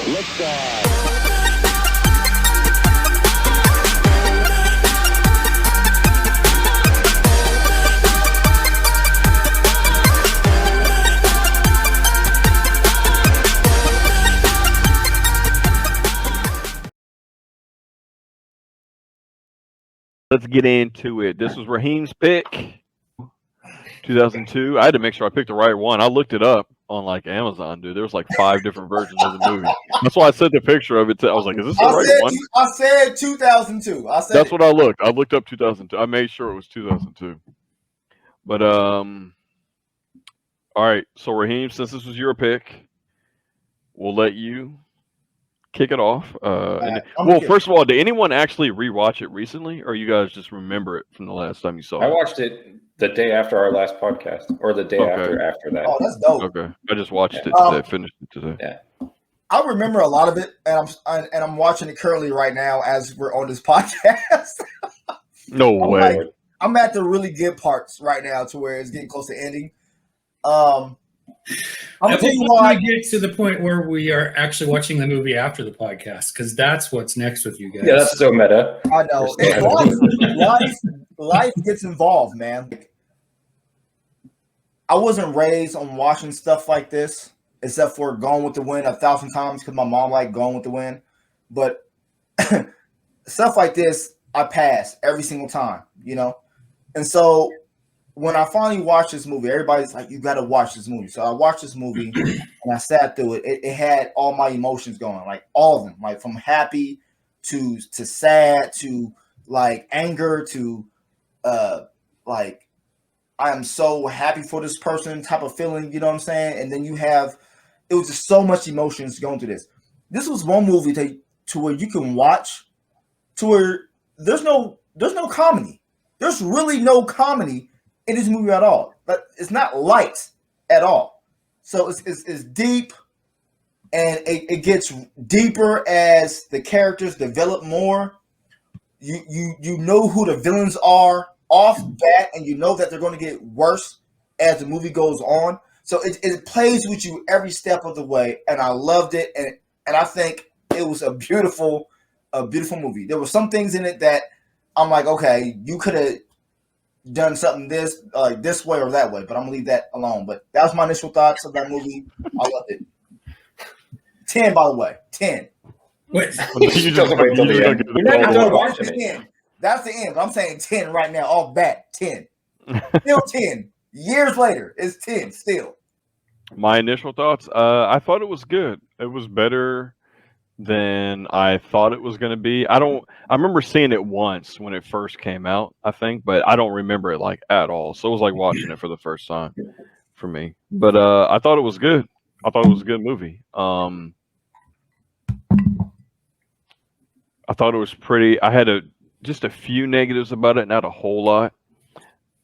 Liftoff. Let's get into it. This was Raheem's pick, 2002. I had to make sure I picked the right one. I looked it up on like Amazon, dude. There was like 5 different versions of the movie. That's why I sent the picture of it. I was like, "Is this the right one?" I said 2002. That's what I looked. I looked up 2002. I made sure it was 2002. But all right. So Raheem, since this was your pick, we'll let you kick it off. First of all, did anyone actually rewatch it recently, or you guys just remember it from the last time you saw it? I watched it the day after our last podcast, or the day after that. Oh, that's dope. Okay, I just watched it today. Finished it today. Yeah, I remember a lot of it, and I'm watching it currently right now as we're on this podcast. No way. I'm at the really good parts right now, to where it's getting close to ending. I'm going to get to the point where we are actually watching the movie after the podcast, because that's what's next with you guys. Yeah, that's so meta. I know. Life gets involved, man. I wasn't raised on watching stuff like this, except for Gone with the Wind 1,000 times, because my mom liked Gone with the Wind. But stuff like this, I pass every single time, you know? And so when I finally watched this movie, everybody's like, "You got to watch this movie." So I watched this movie and I sat through it. It had all my emotions going, like all of them, like from happy to sad to like anger to like I am so happy for this person type of feeling, you know what I'm saying? And then it was just so much emotions going through this. This was one movie to where you can watch to where there's no comedy. There's really no comedy in this movie at all. But it's not light at all. So it's deep, and it gets deeper as the characters develop more. You know who the villains are off bat, and you know that they're going to get worse as the movie goes on. So it plays with you every step of the way, and I loved it, and I think it was a beautiful movie. There were some things in it that I'm like, okay, you could have done something this way or that way, but I'm gonna leave that alone. But that was my initial thoughts of that movie. I loved it. 10, by the way, 10. Wait, you just wait till the end. You're not done watching it. That's the end. But I'm saying 10 right now, off bat. 10. Still 10. Years later, it's 10 still. My initial thoughts, I thought it was good. It was better than I thought it was going to be. I remember seeing it once when it first came out, I think, but I don't remember it like at all. So it was like watching it for the first time for me. But I thought it was good. I thought it was a good movie. I thought it was pretty. I had just a few negatives about it, not a whole lot.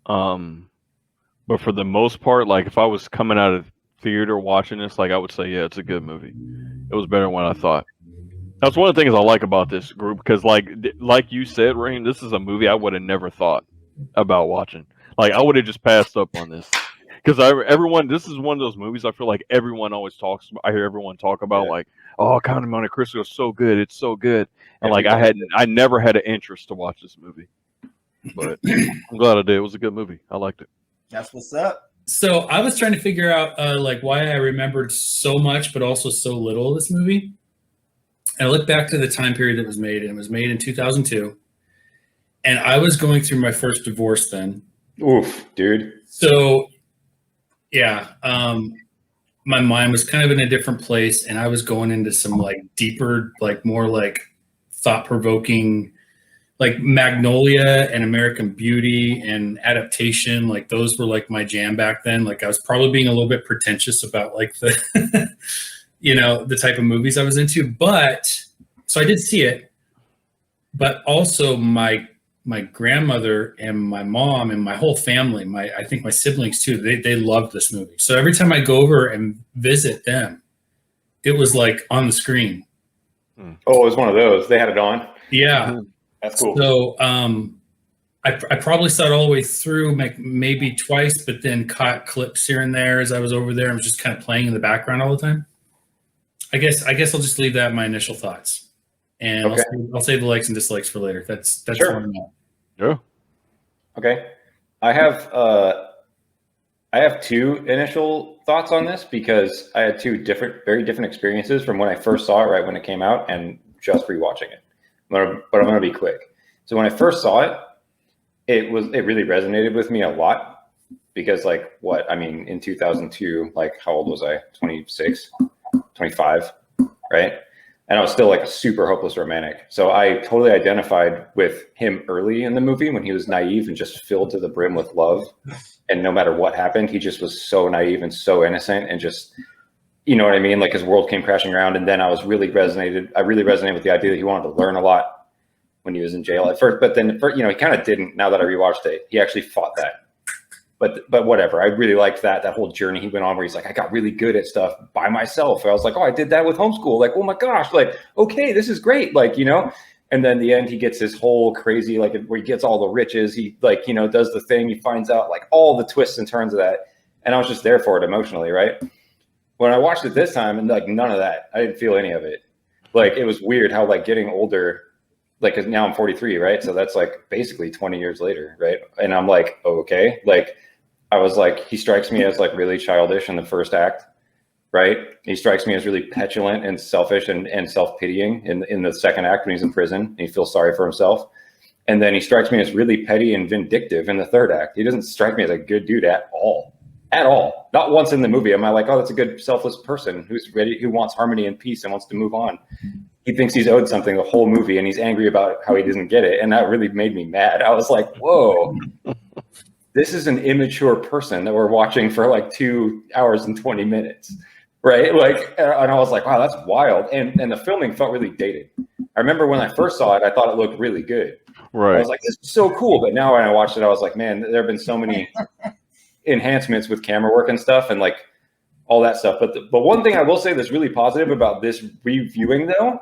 But for the most part, like if I was coming out of theater watching this, like I would say, yeah, it's a good movie. It was better than what I thought. That's one of the things I like about this group, because like you said, Raheem, this is a movie I would have never thought about watching. Like I would have just passed up on this, because this is one of those movies I feel like everyone always talks about. I hear everyone talk about like, oh, Count of Monte Cristo is so good, it's so good, and like I never had an interest to watch this movie, but I'm glad I did. It was a good movie. I liked it. That's what's up. So I was trying to figure out like why I remembered so much, but also so little of this movie. And I looked back to the time period that it was made, and it was made in 2002. And I was going through my first divorce then. Oof, dude. So, yeah, my mind was kind of in a different place, and I was going into some like deeper, like more like thought-provoking, like Magnolia and American Beauty and Adaptation. Like those were like my jam back then. Like I was probably being a little bit pretentious about like the, the type of movies I was into. But so I did see it, but also my grandmother and my mom and my whole family, I think my siblings too, they loved this movie. So every time I go over and visit them, it was like on the screen. Oh, it was one of those. They had it on. Yeah. Mm-hmm. That's cool. So I probably saw it all the way through, maybe twice, but then caught clips here and there as I was over there. I was just kind of playing in the background all the time. I guess I'll just leave that my initial thoughts, and Okay. I'll save the likes and dislikes for later. That's Sure. where I'm at. Yeah. Okay. I have two initial thoughts on this because I had two very different experiences from when I first saw it, right when it came out, and just rewatching it. But I'm going to be quick. So when I first saw it, it really resonated with me a lot because in 2002, like how old was I? 26, 25, right? And I was still like a super hopeless romantic. So I totally identified with him early in the movie when he was naive and just filled to the brim with love. And no matter what happened, he just was so naive and so innocent and just, you know what I mean? Like his world came crashing around. And then I really resonated with the idea that he wanted to learn a lot when he was in jail at first. But then, he kind of didn't. Now that I rewatched it, he actually fought that. But whatever. I really liked that whole journey he went on where he's like, I got really good at stuff by myself. I was like, oh, I did that with homeschool. Like, oh my gosh, like, okay, this is great. Like, and then the end, he gets his whole crazy, like where he gets all the riches. He does the thing. He finds out like all the twists and turns of that. And I was just there for it emotionally. Right. When I watched it this time and like none of that, I didn't feel any of it. Like, it was weird how like getting older, like, 'cause now I'm 43. Right. So that's like basically 20 years later. Right. And I'm like, oh, okay. Like, I was like, he strikes me as like really childish in the first act, right? He strikes me as really petulant and selfish and self-pitying in the second act when he's in prison and he feels sorry for himself. And then he strikes me as really petty and vindictive in the third act. He doesn't strike me as a good dude at all. Not once in the movie am I like, oh, that's a good selfless person who wants harmony and peace and wants to move on. He thinks he's owed something the whole movie and he's angry about how he doesn't get it. And that really made me mad. I was like, whoa. This is an immature person that we're watching for like 2 hours and 20 minutes, right? Like, and I was like, wow, that's wild. And the filming felt really dated. I remember when I first saw it, I thought it looked really good. Right. I was like, this is so cool. But now when I watched it, I was like, man, there have been so many enhancements with camera work and stuff and like all that stuff. But one thing I will say that's really positive about this reviewing though,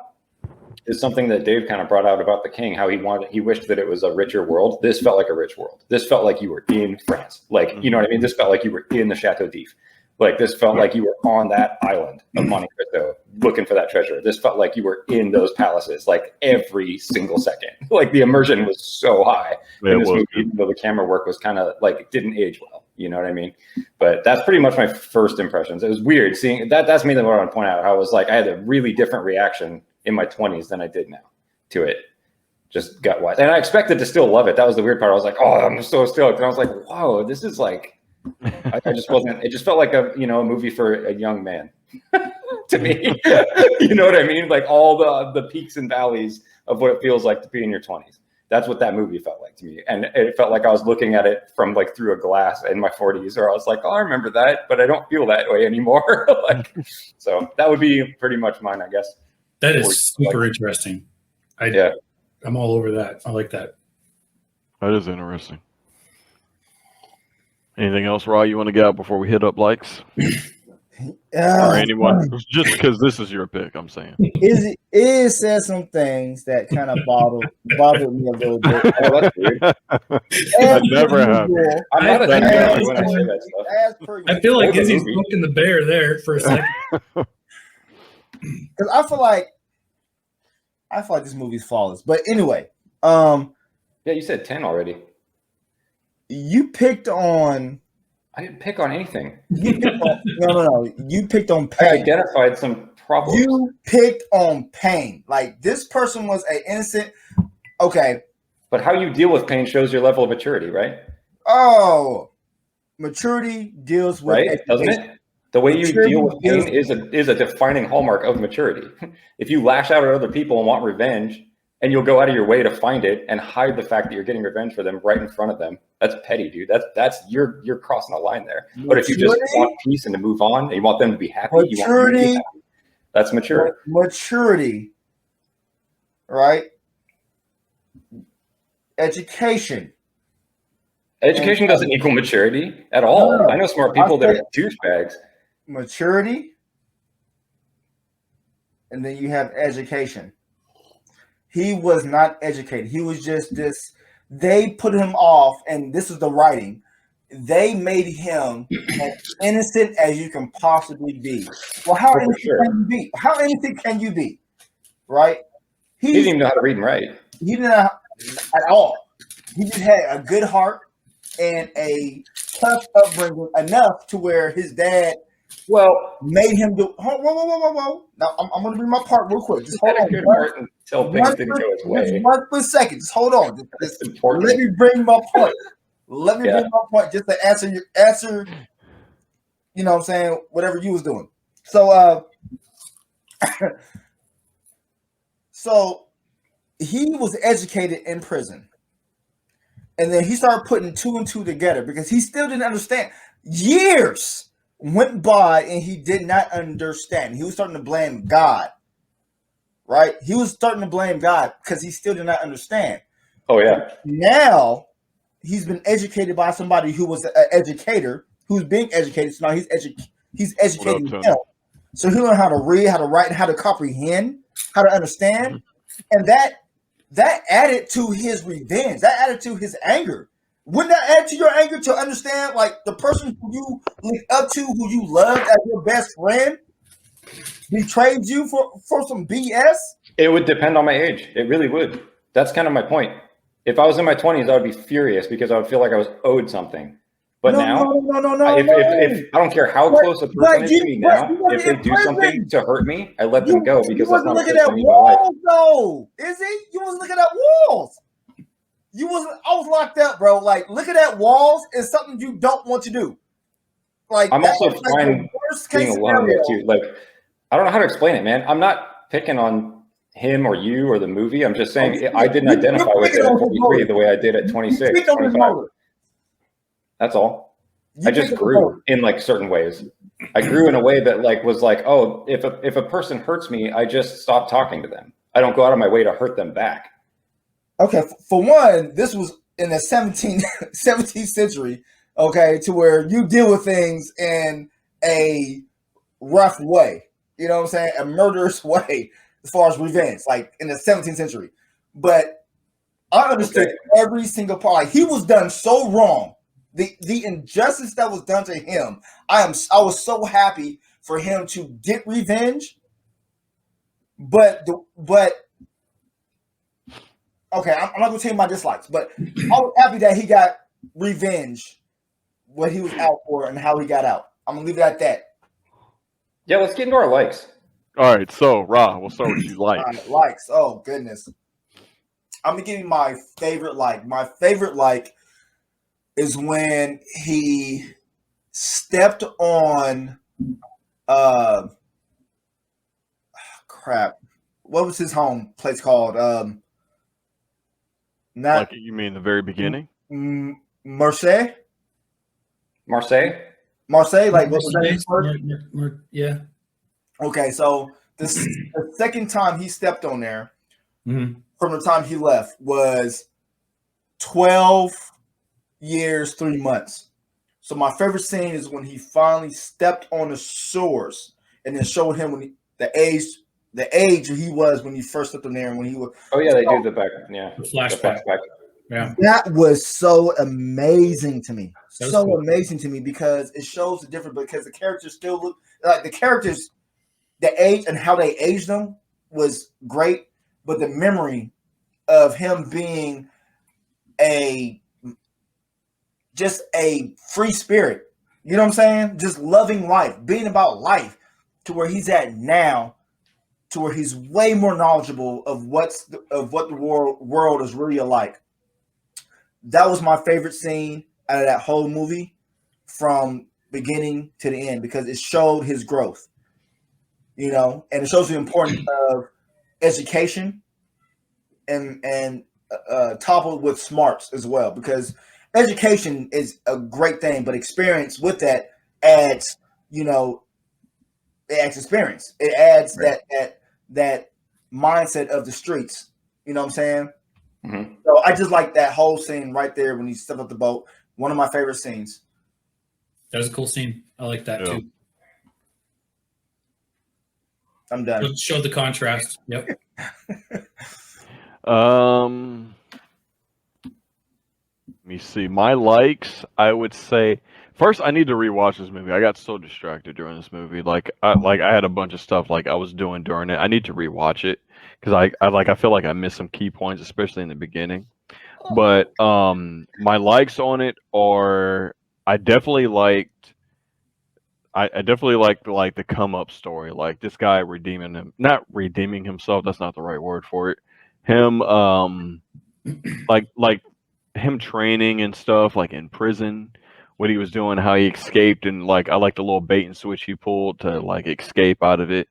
is something that Dave kind of brought out about The King, how he wished that it was a richer world. This felt like a rich world. This felt like you were in France. Like, you know what I mean? This felt like you were in the Chateau d'If. Like, this felt like you were on that island of Monte Cristo looking for that treasure. This felt like you were in those palaces, like every single second. Like, the immersion was so high in this movie, even though the camera work was kind of like, it didn't age well. You know what I mean? But that's pretty much my first impressions. It was weird seeing that. That's mainly what I want to point out. I was like, I had a really different reaction in my 20s than I did now to it, just gut-wise. And I expected to still love it. That was the weird part. I was like, oh, I'm so stoked. And I was like, whoa, this is like, I just wasn't, it just felt like a movie for a young man to me. You know what I mean? Like all the peaks and valleys of what it feels like to be in your 20s. That's what that movie felt like to me. And it felt like I was looking at it from like through a glass in my 40s, or I was like, oh, I remember that, but I don't feel that way anymore. Like, so that would be pretty much mine, I guess. That is super interesting. I'm all over that. I like that. That is interesting. Anything else, Rod, you want to get out before we hit up likes? Or anyone? Just because this is your pick, I'm saying. It says some things that kind of bothered me a little bit. Oh, that's weird. That never happened. I'm not a fan when I say that stuff. I feel like Izzy's poking the bear there for a second. Because I feel like this movie's flawless. But anyway, yeah, you said 10 already. You picked on. I didn't pick on anything. No. You picked on pain. I identified some problems. You picked on pain. Like, this person was an innocent. Okay. But how you deal with pain shows your level of maturity, right? Oh, maturity deals with right, doesn't it? The way you deal with pain is a defining hallmark of maturity. If you lash out at other people and want revenge, and you'll go out of your way to find it and hide the fact that you're getting revenge for them right in front of them, that's petty, dude. That's you're crossing a line there. Maturity? But if you just want peace and to move on, and you want them to be happy, you want them to be happy, that's maturity. Maturity, right? Education. Education doesn't equal maturity at all. No. I know smart people that are douchebags. Maturity, and then you have education. He was not educated. He was just this. They put him off, and this is the writing. they made him as innocent as you can possibly be. Well, how innocent can you be? How innocent can you be? Right? He didn't even know how to read and write. He didn't know at all. He just had a good heart and a tough upbringing enough to where his dad made him do. Whoa. Now I'm going to read my part real quick. Just hold on. Until things didn't go his way. Just 1 second. Just hold on. Just let me bring my point. Let me bring my point just to answer your answer. You know what I'm saying? Whatever you was doing. So so he was educated in prison. And then he started putting 2 and 2 together because he still didn't understand. Years went by and he did not understand. He was starting to blame God. Right? He was starting to blame God because he still did not understand. Oh, yeah. Now he's been educated by somebody who was an educator, who's being educated. So now he's educating him. So he learned how to read, how to write, and how to comprehend, how to understand. And that added to his revenge. That added to his anger. Wouldn't that add to your anger to understand, like, the person who you look up to, who you loved as your best friend, betrayed you for some BS? It would depend on my age. It really would. That's kind of my point. If I was in my 20s, I would be furious because I would feel like I was owed something. But now, if I don't care how close a person is to me now, if they do something to hurt me, I let them go because that's not looking at walls, though. Is he? You wasn't looking at walls. You wasn't. I was locked up, bro. Like, looking at walls is something you don't want to do. Like, I'm also fine being alone too. Like, I don't know how to explain it, man. I'm not picking on him or you or the movie. I'm just saying I didn't identify with it at 23 the way I did at 26, 25. That's all. I just grew in like certain ways. I grew in a way that like was like, oh, if a person hurts me, I just stop talking to them. I don't go out of my way to hurt them back. Okay, for one, this was in the 17th century, okay, to where you deal with things in a rough way. You know what I'm saying? A murderous way as far as revenge, like in the 17th century. But I understood every single part. Like, he was done so wrong. The injustice that was done to him, I was so happy for him to get revenge. But okay, I'm not gonna tell you my dislikes, but I was happy that he got revenge, what he was out for, and how he got out. I'm gonna leave it at that. Yeah, let's get into our likes. All right, so Ra, we'll start with you. Likes. Likes. Oh goodness, I'm gonna give you my favorite like. My favorite like is when he stepped on crap. What was his home place called? Not like, you mean the very beginning? Marseille? Marseille? Like, what was that? Yeah. Okay, so the second time he stepped on there from the time he left was 12 years, 3 months. So my favorite scene is when he finally stepped on the shores and then showed him when the age he was when he first stepped on there and when he was. Oh yeah, they do the back. Yeah, the flashback. Yeah, that was so amazing to me. So cool. Amazing to me because it shows the difference. Because the characters still look like the characters, the age and how they aged them was great, but the memory of him being just a free spirit, you know what I'm saying? Just loving life, being about life, to where he's at now, to where he's way more knowledgeable of what the world is really like. That was my favorite scene out of that whole movie, from beginning to the end, because it showed his growth, you know, and it shows the importance of education and toppled with smarts as well, because education is a great thing, but experience with that adds, you know, it adds experience. It adds that mindset of the streets. You know what I'm saying? Mm-hmm. So I just like that whole scene right there when he stepped up the boat. One of my favorite scenes. That was a cool scene. I like that too. I'm done. Showed the contrast. Yep. me see. My likes, I would say, first I need to rewatch this movie. I got so distracted during this movie. I had a bunch of stuff like I was doing during it. I need to rewatch it because I feel like I missed some key points, especially in the beginning. But my likes on it are I definitely liked I definitely like the come up story. Like this guy redeeming him, not redeeming himself, that's not the right word for it. Him like him training and stuff like in prison, what he was doing, how he escaped, and like I like the little bait and switch he pulled to like escape out of it.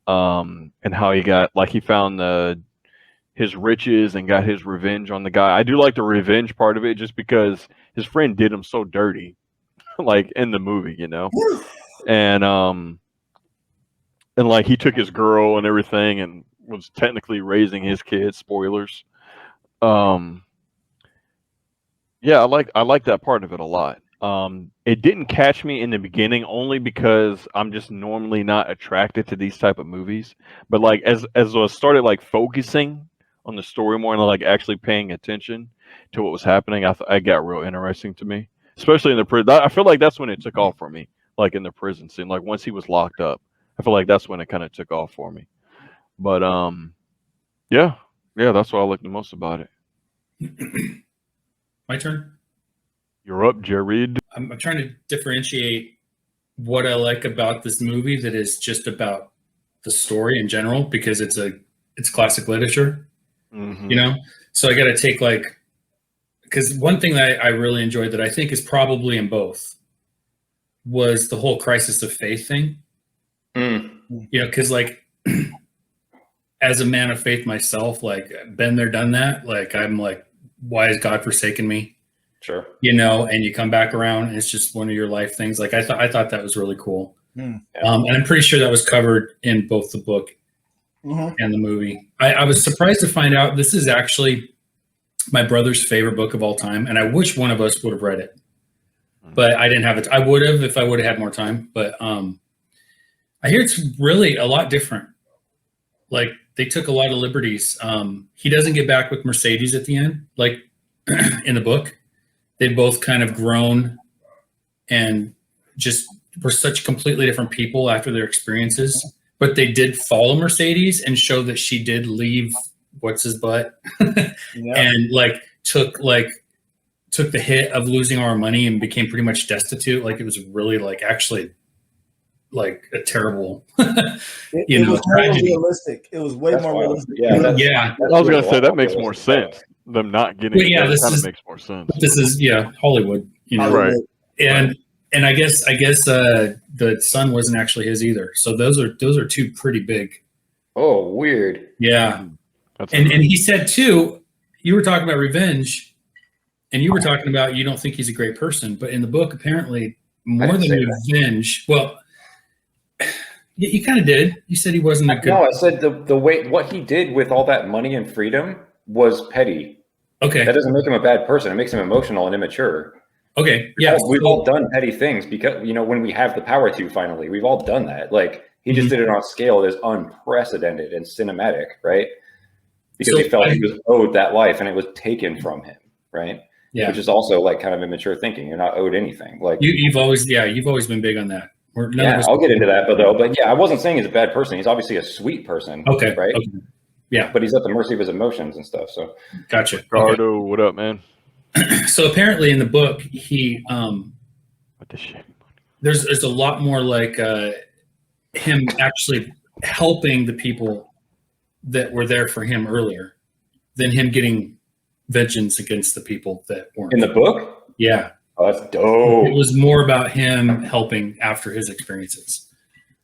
And how he got like he found his riches and got his revenge on the guy. I do like the revenge part of it just because his friend did him so dirty, like in the movie, you know. And like he took his girl and everything and was technically raising his kids. Spoilers. Yeah, I like that part of it a lot. It didn't catch me in the beginning only because I'm just normally not attracted to these type of movies. But like as I started like focusing on the story more and like actually paying attention to what was happening, I got real interesting to me, especially in the prison. I feel like that's when it took off for me, like in the prison scene, like once he was locked up. I feel like that's when it kind of took off for me. But yeah, that's what I like the most about it. My turn. You're up, Jared. I'm trying to differentiate what I like about this movie that is just about the story in general because it's classic literature, Mm-hmm. you know. So I got to take like because one thing that I really enjoyed that I think is probably in both was the whole crisis of faith thing. You know, because like as a man of faith myself, like been there, done that. Like I'm like, why has God forsaken me? Sure. You know, and you come back around and it's just one of your life things. Like I thought that was really cool. And I'm pretty sure that was covered in both the book and the movie. I was surprised to find out this is actually my brother's favorite book of all time. And I wish one of us would have read it, but I didn't have it. I would have if I would have had more time. But I hear it's really a lot different. Like they took a lot of liberties. He doesn't get back with Mercedes at the end, like in the book. They both kind of grown and just were such completely different people after their experiences. But they did follow Mercedes and show that she did leave what's his butt and like took the hit of losing our money and became pretty much destitute. Like it was really like actually like a terrible it was tragedy. More realistic. It was way more realistic. Yeah. I was gonna say that makes more sense. Them not getting it kind of makes more sense. This is Hollywood, you know. Right. And I guess the son wasn't actually his either. So those are two pretty big. Oh, weird. Yeah. And he said too, you were talking about revenge and you were talking about you don't think he's a great person, but in the book apparently more than revenge. Well, you kind of did. You said he wasn't a good. No, I said the way what he did with all that money and freedom was petty. Okay. That doesn't make him a bad person. It makes him emotional and immature. Okay. Yeah. We've all done petty things because, you know, when we have the power to finally, we've all done that. Like he just did it on a scale that is unprecedented and cinematic, right? Because he felt he was owed that life and it was taken from him, right? Yeah. Which is also like kind of immature thinking. You're not owed anything. Like you've always been big on that. I'll get into that, but yeah, I wasn't saying he's a bad person. He's obviously a sweet person. Okay. Right. Okay. Yeah. But he's at the mercy of his emotions and stuff. So gotcha. Ricardo, what up, man? So apparently in the book, he what the shit? There's a lot more like him actually helping the people that were there for him earlier than him getting vengeance against the people that weren't. In the book? Yeah. Oh, that's dope. It was more about him helping after his experiences.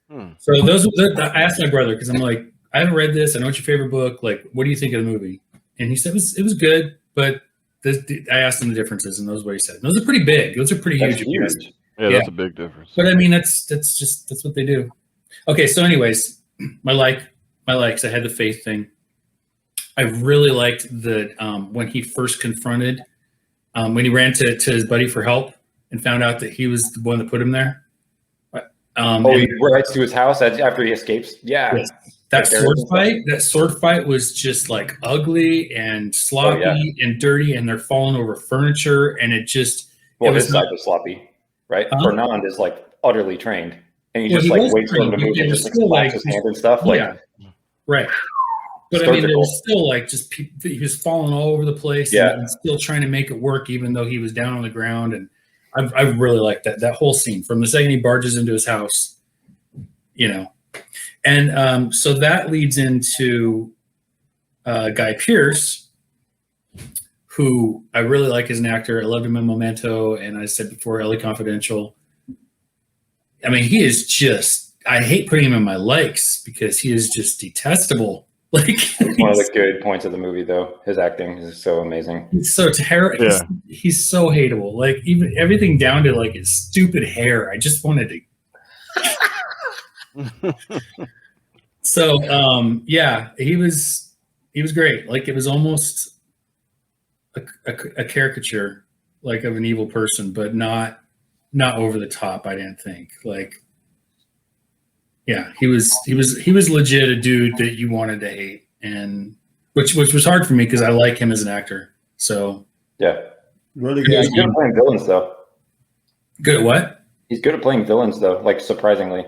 So I asked my brother because I'm like, I haven't read this. I know it's your favorite book. Like, what do you think of the movie? And he said it was good, but I asked him the differences, and those are what he said. Those are pretty big. Those are pretty huge. Yeah, that's a big difference. But I mean, that's what they do. Okay, so anyways, my likes. I had the faith thing. I really liked that when he first confronted, when he ran to his buddy for help and found out that he was the one that put him there. He writes to his house after he escapes. Yeah. Yes. That sword fight was just like ugly and sloppy and dirty, and they're falling over furniture, and it just. Well, his side was sloppy, right? Fernand is like utterly trained, and he just waits for him to move and just slaps his hand and stuff. Right. But I mean, it was still he was falling all over the place, and still trying to make it work, even though he was down on the ground. And I really liked that whole scene from the second he barges into his house, And so that leads into Guy Pearce, who I really like as an actor. I loved him in Memento, and I said before, LA Confidential. I mean, he is just, I hate putting him in my likes because he is just detestable. It's one of the good points of the movie, though. His acting is so amazing. He's so terrible. Yeah. He's so hateable. Even everything down to his stupid hair. I just wanted to. So he was great. It was almost a caricature of an evil person, but not over the top. I didn't think he was legit a dude that you wanted to hate, and which was hard for me because I like him as an actor. So really good. He's good at playing villains, though. Good at what? He's good at playing villains, though. Surprisingly,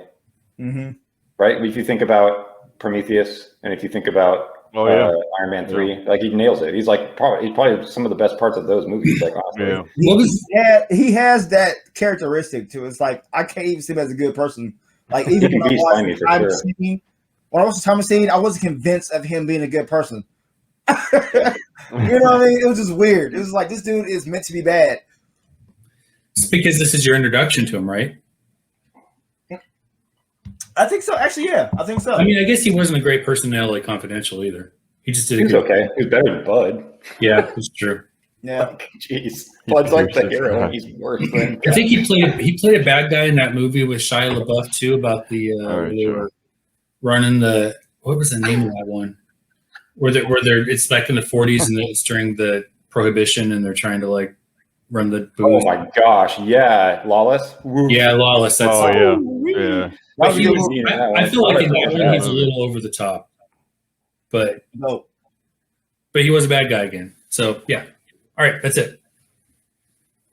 right? If you think about Prometheus, and if you think about Iron Man 3, he nails it. He's probably some of the best parts of those movies. Honestly, he has that characteristic too. It's I can't even see him as a good person. Even when I watched the Time Machine, I wasn't convinced of him being a good person. You know what I mean? It was just weird. It was this dude is meant to be bad. It's because this is your introduction to him, right? I think so. Actually, yeah, I think so. I mean, I guess he wasn't a great person in LA Confidential either. He just did. He's okay. He was better than Bud. Yeah, it's true. Yeah. Jeez, Bud's the hero. He's worse. I think he played a bad guy in that movie with Shia LaBeouf too, about the they were running what was the name of that one? Where they're it's back in the 40s and it's during the Prohibition and they're trying to run the booze. Oh my gosh, yeah, Lawless. Yeah, Lawless. That's yeah. But I feel like in that one he's a little over the top, but he was a bad guy again. So yeah. All right, that's it.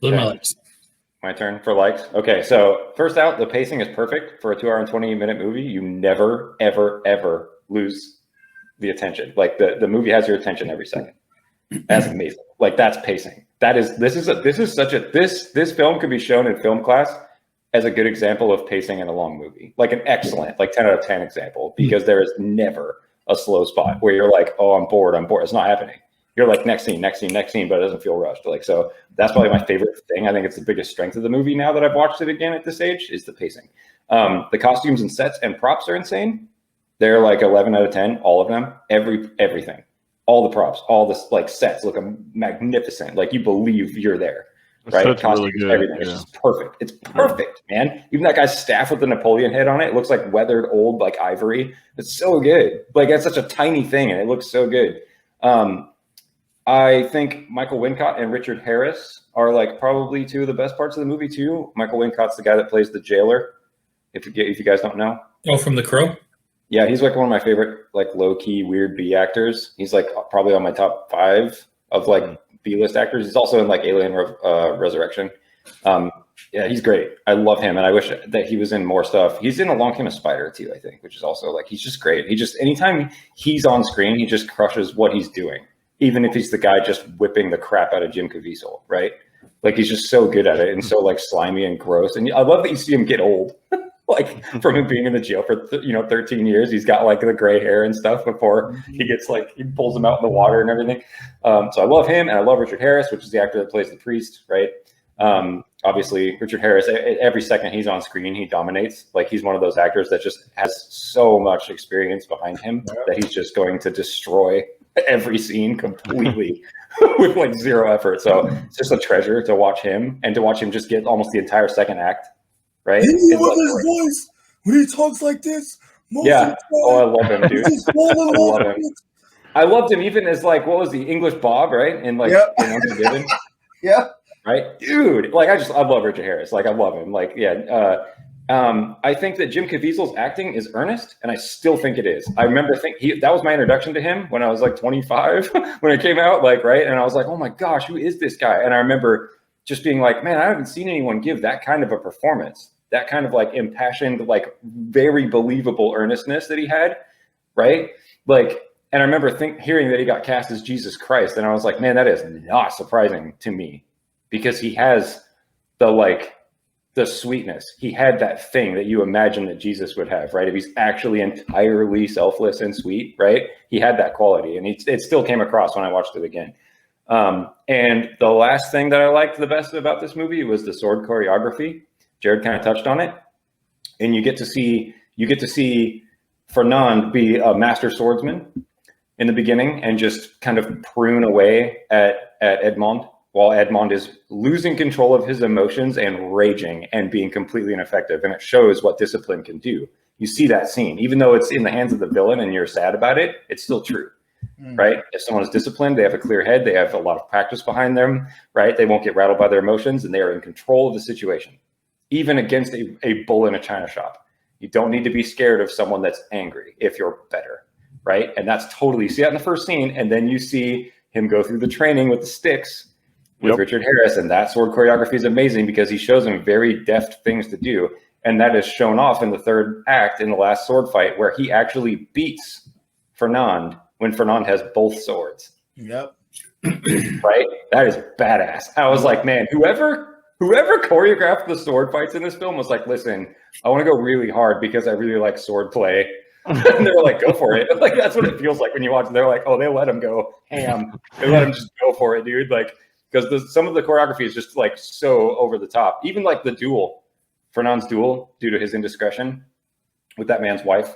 Those are my likes. My turn for likes. Okay, so first out, the pacing is perfect for a 2 hour and 20-minute movie. You never, ever, ever lose the attention. The movie has your attention every second. That's amazing. That's pacing. This film could be shown in film class as a good example of pacing in a long movie. An excellent, 10 out of 10 example, because there is never a slow spot where you're oh, I'm bored. It's not happening. You're next scene, but it doesn't feel rushed. So that's probably my favorite thing. I think it's the biggest strength of the movie now that I've watched it again at this age is the pacing. The costumes and sets and props are insane. They're 11 out of 10, all of them, everything, all the props, all the sets look magnificent. You believe you're there, right? That's costumes, really good. Everything. It's just perfect. It's perfect, man. Even that guy's staff with the Napoleon head on it looks like weathered old ivory. It's so good. That's such a tiny thing and it looks so good. I think Michael Wincott and Richard Harris are probably two of the best parts of the movie too. Michael Wincott's the guy that plays the jailer. If you guys don't know. Oh, from The Crow? Yeah, he's one of my favorite low key weird B actors. He's probably on my top 5 of B list actors. He's also in Alien Resurrection. Yeah, he's great. I love him, and I wish that he was in more stuff. He's in A Long Time a Spider too, I think, which is also he's just great. Anytime he's on screen, he just crushes what he's doing. Even if he's the guy just whipping the crap out of Jim Caviezel, right? He's just so good at it and so slimy and gross. And I love that you see him get old, from him being in the jail for 13 years. He's got the gray hair and stuff before he gets he pulls him out in the water and everything. So I love him, and I love Richard Harris, which is the actor that plays the priest, right? Obviously, Richard Harris, every second he's on screen, he dominates. He's one of those actors that just has so much experience behind him that he's just going to destroy every scene completely with zero effort. So it's just a treasure to watch him and to watch him just get almost the entire second act, right? You love his voice when he talks like this. Yeah. Oh, I love him, dude. I love him. I loved him even as what was the English Bob, right? And yeah. Right, dude. I love Richard Harris. I love him. I think that Jim Caviezel's acting is earnest, and I still think it is. I remember that was my introduction to him when I was like 25 when it came out, like, right? And I was like, oh my gosh, who is this guy? And I remember just being like, man, I haven't seen anyone give that kind of a performance, that kind of like impassioned, like very believable earnestness that he had, right? Like, and I remember hearing that he got cast as Jesus Christ, and I was like, man, that is not surprising to me, because he has the sweetness. He had that thing that you imagine that Jesus would have, right? If he's actually entirely selfless and sweet, right? He had that quality, and it still came across when I watched it again. And the last thing that I liked the best about this movie was the sword choreography. Jared kind of touched on it, and you get to see Fernand be a master swordsman in the beginning and just kind of prune away at Edmond, while Edmond is losing control of his emotions and raging and being completely ineffective. And it shows what discipline can do. You see that scene, even though it's in the hands of the villain and you're sad about it, it's still true, right? If someone is disciplined, they have a clear head, they have a lot of practice behind them, right? They won't get rattled by their emotions, and they are in control of the situation, even against a bull in a china shop. You don't need to be scared of someone that's angry if you're better, right? And that's totally, you see that in the first scene, and then you see him go through the training with the sticks with Richard Harris, and that sword choreography is amazing because he shows him very deft things to do, and that is shown off in the third act in the last sword fight, where he actually beats Fernand when Fernand has both swords. Yep. Right? That is badass. I was like, man, whoever choreographed the sword fights in this film was like, listen, I want to go really hard because I really like sword play. And they're like, go for it. Like, that's what it feels like when you watch it. They're like, oh, they let him go ham. They let him just go for it, dude. Like, because some of the choreography is just like so over the top. Even like the duel, Fernand's duel, due to his indiscretion with that man's wife,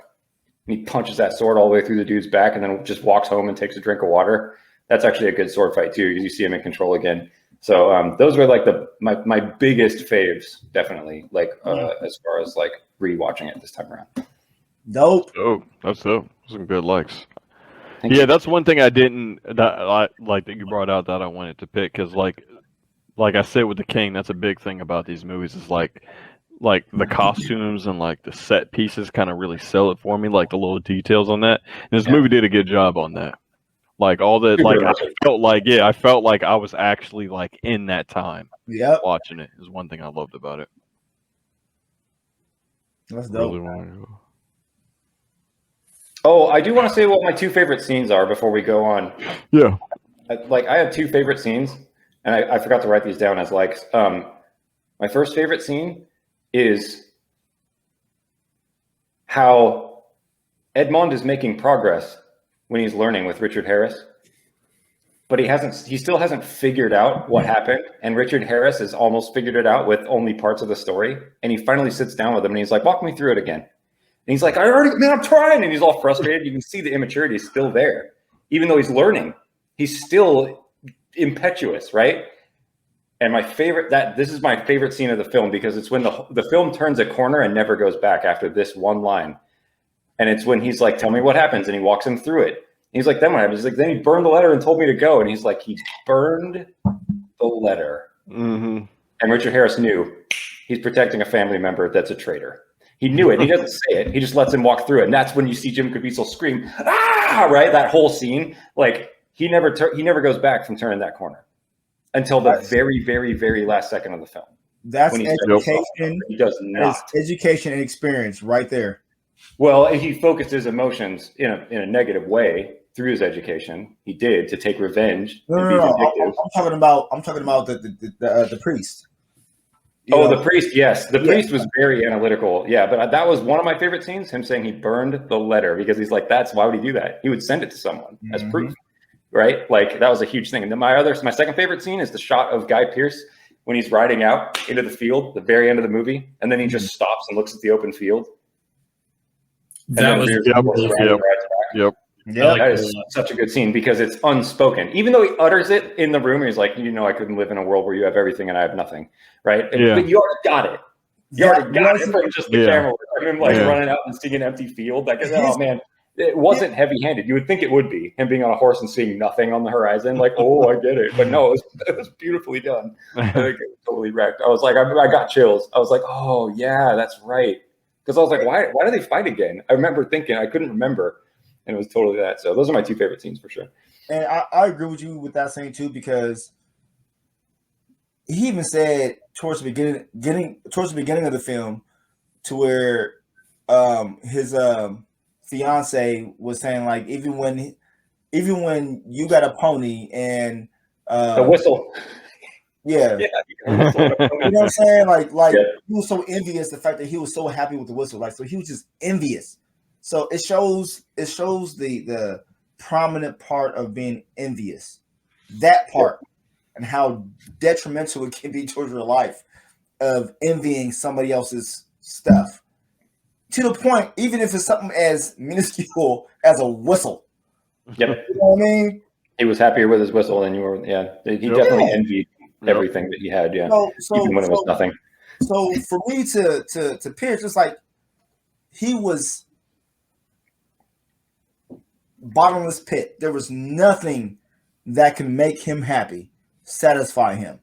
and he punches that sword all the way through the dude's back and then just walks home and takes a drink of water. That's actually a good sword fight too, because you see him in control again. So those were like my biggest faves, definitely. Like as far as like rewatching it this time around. Dope. Oh, that's dope. Some good likes. Thank Yeah, you. that's one thing I didn't like that you brought out that I wanted to pick, because like I said with The King, that's a big thing about these movies is like the costumes and like the set pieces kind of really sell it for me, like the little details on that. And this movie did a good job on that. Like all that, like I felt like I was actually like in that time. Yep. Watching it is one thing I loved about it. That's dope. Really Oh, I do want to say what my two favorite scenes are before we go on. Yeah. I have two favorite scenes, and I forgot to write these down as likes. My first favorite scene is how Edmond is making progress when he's learning with Richard Harris, but he still hasn't figured out what happened, and Richard Harris has almost figured it out with only parts of the story, and he finally sits down with him and he's like, walk me through it again. And he's like, I'm trying. And he's all frustrated. You can see the immaturity is still there. Even though he's learning, he's still impetuous, right? And this is my favorite scene of the film, because it's when the film turns a corner and never goes back after this one line. And it's when he's like, tell me what happens. And he walks him through it. And he's like, then what happens? He's like, then he burned the letter and told me to go. And he's like, he burned the letter. Mm-hmm. And Richard Harris knew he's protecting a family member that's a traitor. He knew it. He doesn't say it. He just lets him walk through it. And that's when you see Jim Caviezel scream, ah, right? That whole scene. Like, he never goes back from turning that corner until the very, very, very last second of the film. That's education. He does not. It's education and experience right there. Well, he focused his emotions in a negative way through his education. He did, to take revenge. No. I'm talking about the priest. The priest, yes. The priest was very analytical. Yeah, but that was one of my favorite scenes, him saying he burned the letter, because he's like, why would he do that? He would send it to someone as proof, right? Like, that was a huge thing. And then my second favorite scene is the shot of Guy Pearce when he's riding out into the field, the very end of the movie, and then he just stops and looks at the open field. That was Yep. Yeah, that is such a good scene, because it's unspoken. Even though he utters it in the room, he's like, I couldn't live in a world where you have everything and I have nothing, right? Yeah. But you already got it. You already got it from just the camera work. Him running out and seeing an empty field. Like, oh man, it wasn't heavy-handed. You would think it would be, him being on a horse and seeing nothing on the horizon. Like, oh, I get it. But no, it was beautifully done. I think it was totally wrecked. I was like, I got chills. I was like, oh, yeah, that's right. Because I was like, why do they fight again? I remember thinking, I couldn't remember. And it was totally that. So those are my two favorite scenes for sure. And I agree with you with that scene too, because he even said towards the beginning of the film, to where his fiance was saying, like, even when you got a pony and The whistle. yeah, Yeah, you know what I'm saying? Like Yeah. he was so envious the fact that he was so happy with the whistle. Like, so he was just envious. So it shows the prominent part of being envious. That part and how detrimental it can be towards your life of envying somebody else's stuff. To the point, even if it's something as minuscule as a whistle. Yep. You know what I mean? He was happier with his whistle than you were. Yeah. He definitely envied everything that he had. Yeah. Even when it was nothing. So for me to Pearce, it's like he was bottomless pit. There was nothing that could make him happy, satisfy him,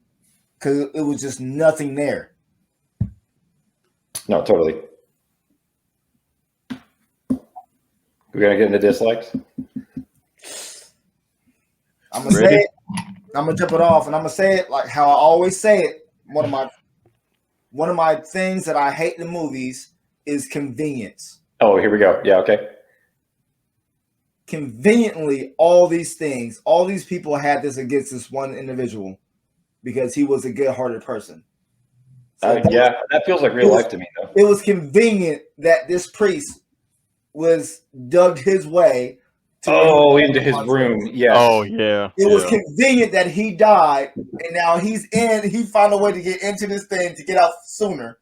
because it was just nothing there. No, totally. We're gonna get into dislikes. I'm gonna say it. I'm gonna jump it off, and I'm gonna say it like how I always say it. One of my things that I hate in movies is convenience. Oh, here we go. Yeah, okay. Conveniently, all these people had this against this one individual because he was a good-hearted person. So Yeah, that feels like real life to me, though. It was convenient that this priest was dug his way into his room. Yes. Oh yeah. It was convenient that he died, and now he found a way to get into this thing to get out sooner.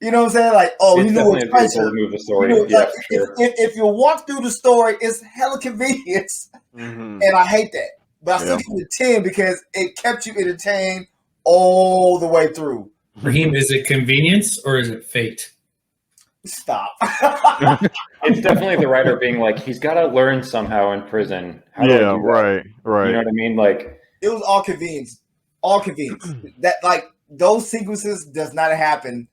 You know what I'm saying? Like, oh, It's he knew definitely it's a beautiful move the story. You know, Yeah, like, for sure. if you walk through the story, it's hella convenience, and I hate that. But I still give it a 10 because it kept you entertained all the way through. Raheem, is it convenience or is it fate? Stop. It's definitely the writer being like, he's got to learn somehow in prison. How do I do that? Right. You know what I mean? Like, it was all convenience. All convenience. That, like, those sequences does not happen.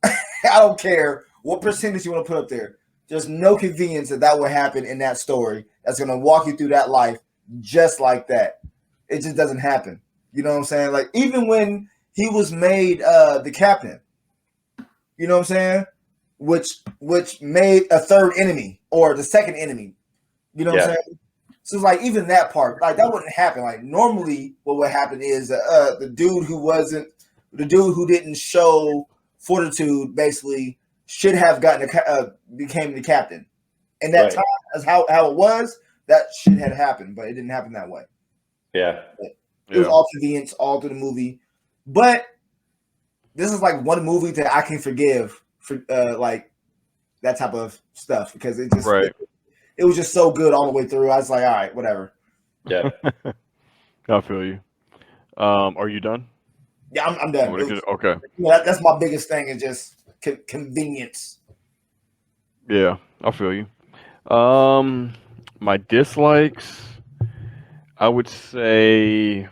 I don't care what percentage you want to put up there. There's no convenience that would happen in that story that's going to walk you through that life just like that. It just doesn't happen. You know what I'm saying? Like, even when he was made the captain, you know what I'm saying? Which made a third enemy or the second enemy. You know what I'm saying? So it's like, even that part, like, that wouldn't happen. Like, normally what would happen is the dude who didn't show fortitude basically should have became the captain. And that time, as how it was, that shit had happened, but it didn't happen that way. Yeah. It was all convenience all through the movie. But this is like one movie that I can forgive for like that type of stuff, because it just it was just so good all the way through. I was like, all right, whatever. Yeah. I feel you. Are you done? Yeah, I'm done. Okay. That's my biggest thing, is just convenience. Yeah, I feel you. My dislikes, I would say,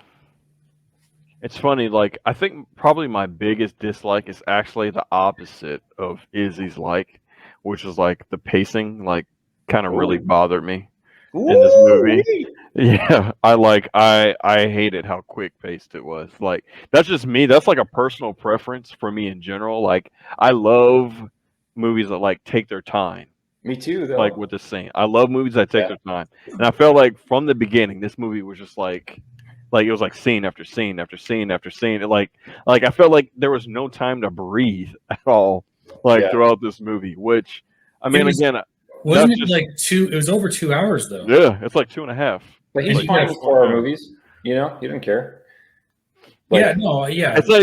it's funny, like, I think probably my biggest dislike is actually the opposite of Izzy's like, which is like the pacing, like, kind of really bothered me in this movie. Yeah, I hated how quick paced it was. Like, that's just me. That's like a personal preference for me in general. Like, I love movies that like take their time. Me too, though. Like with this scene, I love movies that take their time, and I felt like from the beginning, this movie was just like it was like scene after scene after scene after scene. Like I felt like there was no time to breathe at all, like throughout this movie. Which, I mean, wasn't it like 2? It was over 2 hours though. Yeah, it's like 2.5. But he's fine with horror movies. You know, he didn't care. Like, It's not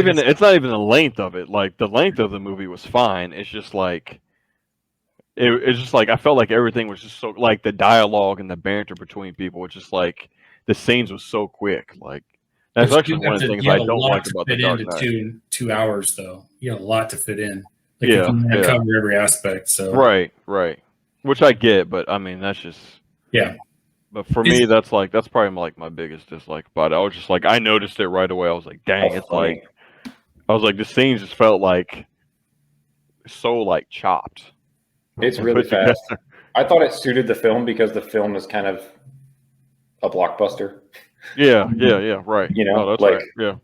even the length of it. Like, the length of the movie was fine. It's just like. It's just like, I felt like everything was just so, like, the dialogue and the banter between people was just like, the scenes was so quick. Like, that's actually one of the things I don't like about The Dark Knight. 2 hours though, you have a lot to fit in. Like, you can cover every aspect. So right. which I get, but I mean that's just Yeah. But for me, that's probably like my biggest dislike about it. I was just like, I noticed it right away. I was like, dang, That's it's funny. like, I was like, the scene just felt like so like chopped. It's and really put fast. together. I thought it suited the film because the film is kind of a blockbuster. Yeah, right. You know, No, that's like right.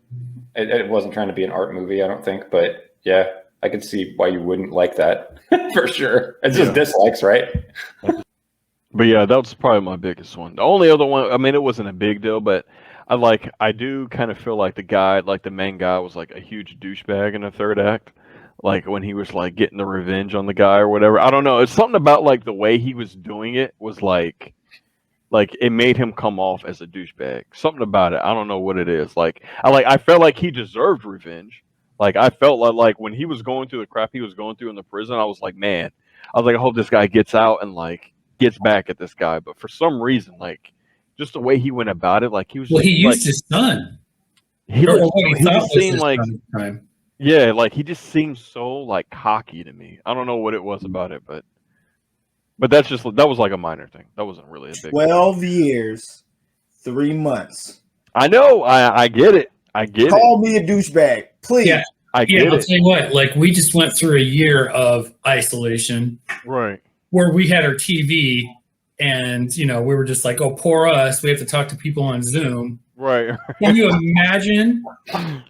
Yeah, it wasn't trying to be an art movie, I don't think, but yeah, I could see why you wouldn't like that for sure. It's just dislikes, right? but yeah, that was probably my biggest one. The only other one, I mean, it wasn't a big deal, but I do kind of feel like the main guy was like a huge douchebag in the third act. Like when he was like getting the revenge on the guy or whatever. I don't know. It's something about like the way he was doing it was like it made him come off as a douchebag. Something about it. I don't know what it is. I felt like he deserved revenge. Like I felt like when he was going through the crap he was going through in the prison, I was like, man, I was like, I hope this guy gets out and like gets back at this guy. But for some reason, like just the way he went about it, like he was Well, just, he used his son. he Or looked, what he he thought just was seemed his like son at the time. yeah, like he just seemed so like cocky to me. I don't know what it was about it, but that was like a minor thing. That wasn't really a big 12 years, 3 months. I know. I get it. I get Call me a douchebag, please. Yeah. I Yeah, get I'll it. tell you what, like we just went through a year of isolation Right. where we had our TV and, you know, we were just like, oh, poor us. We have to talk to people on Zoom. Right. Can you imagine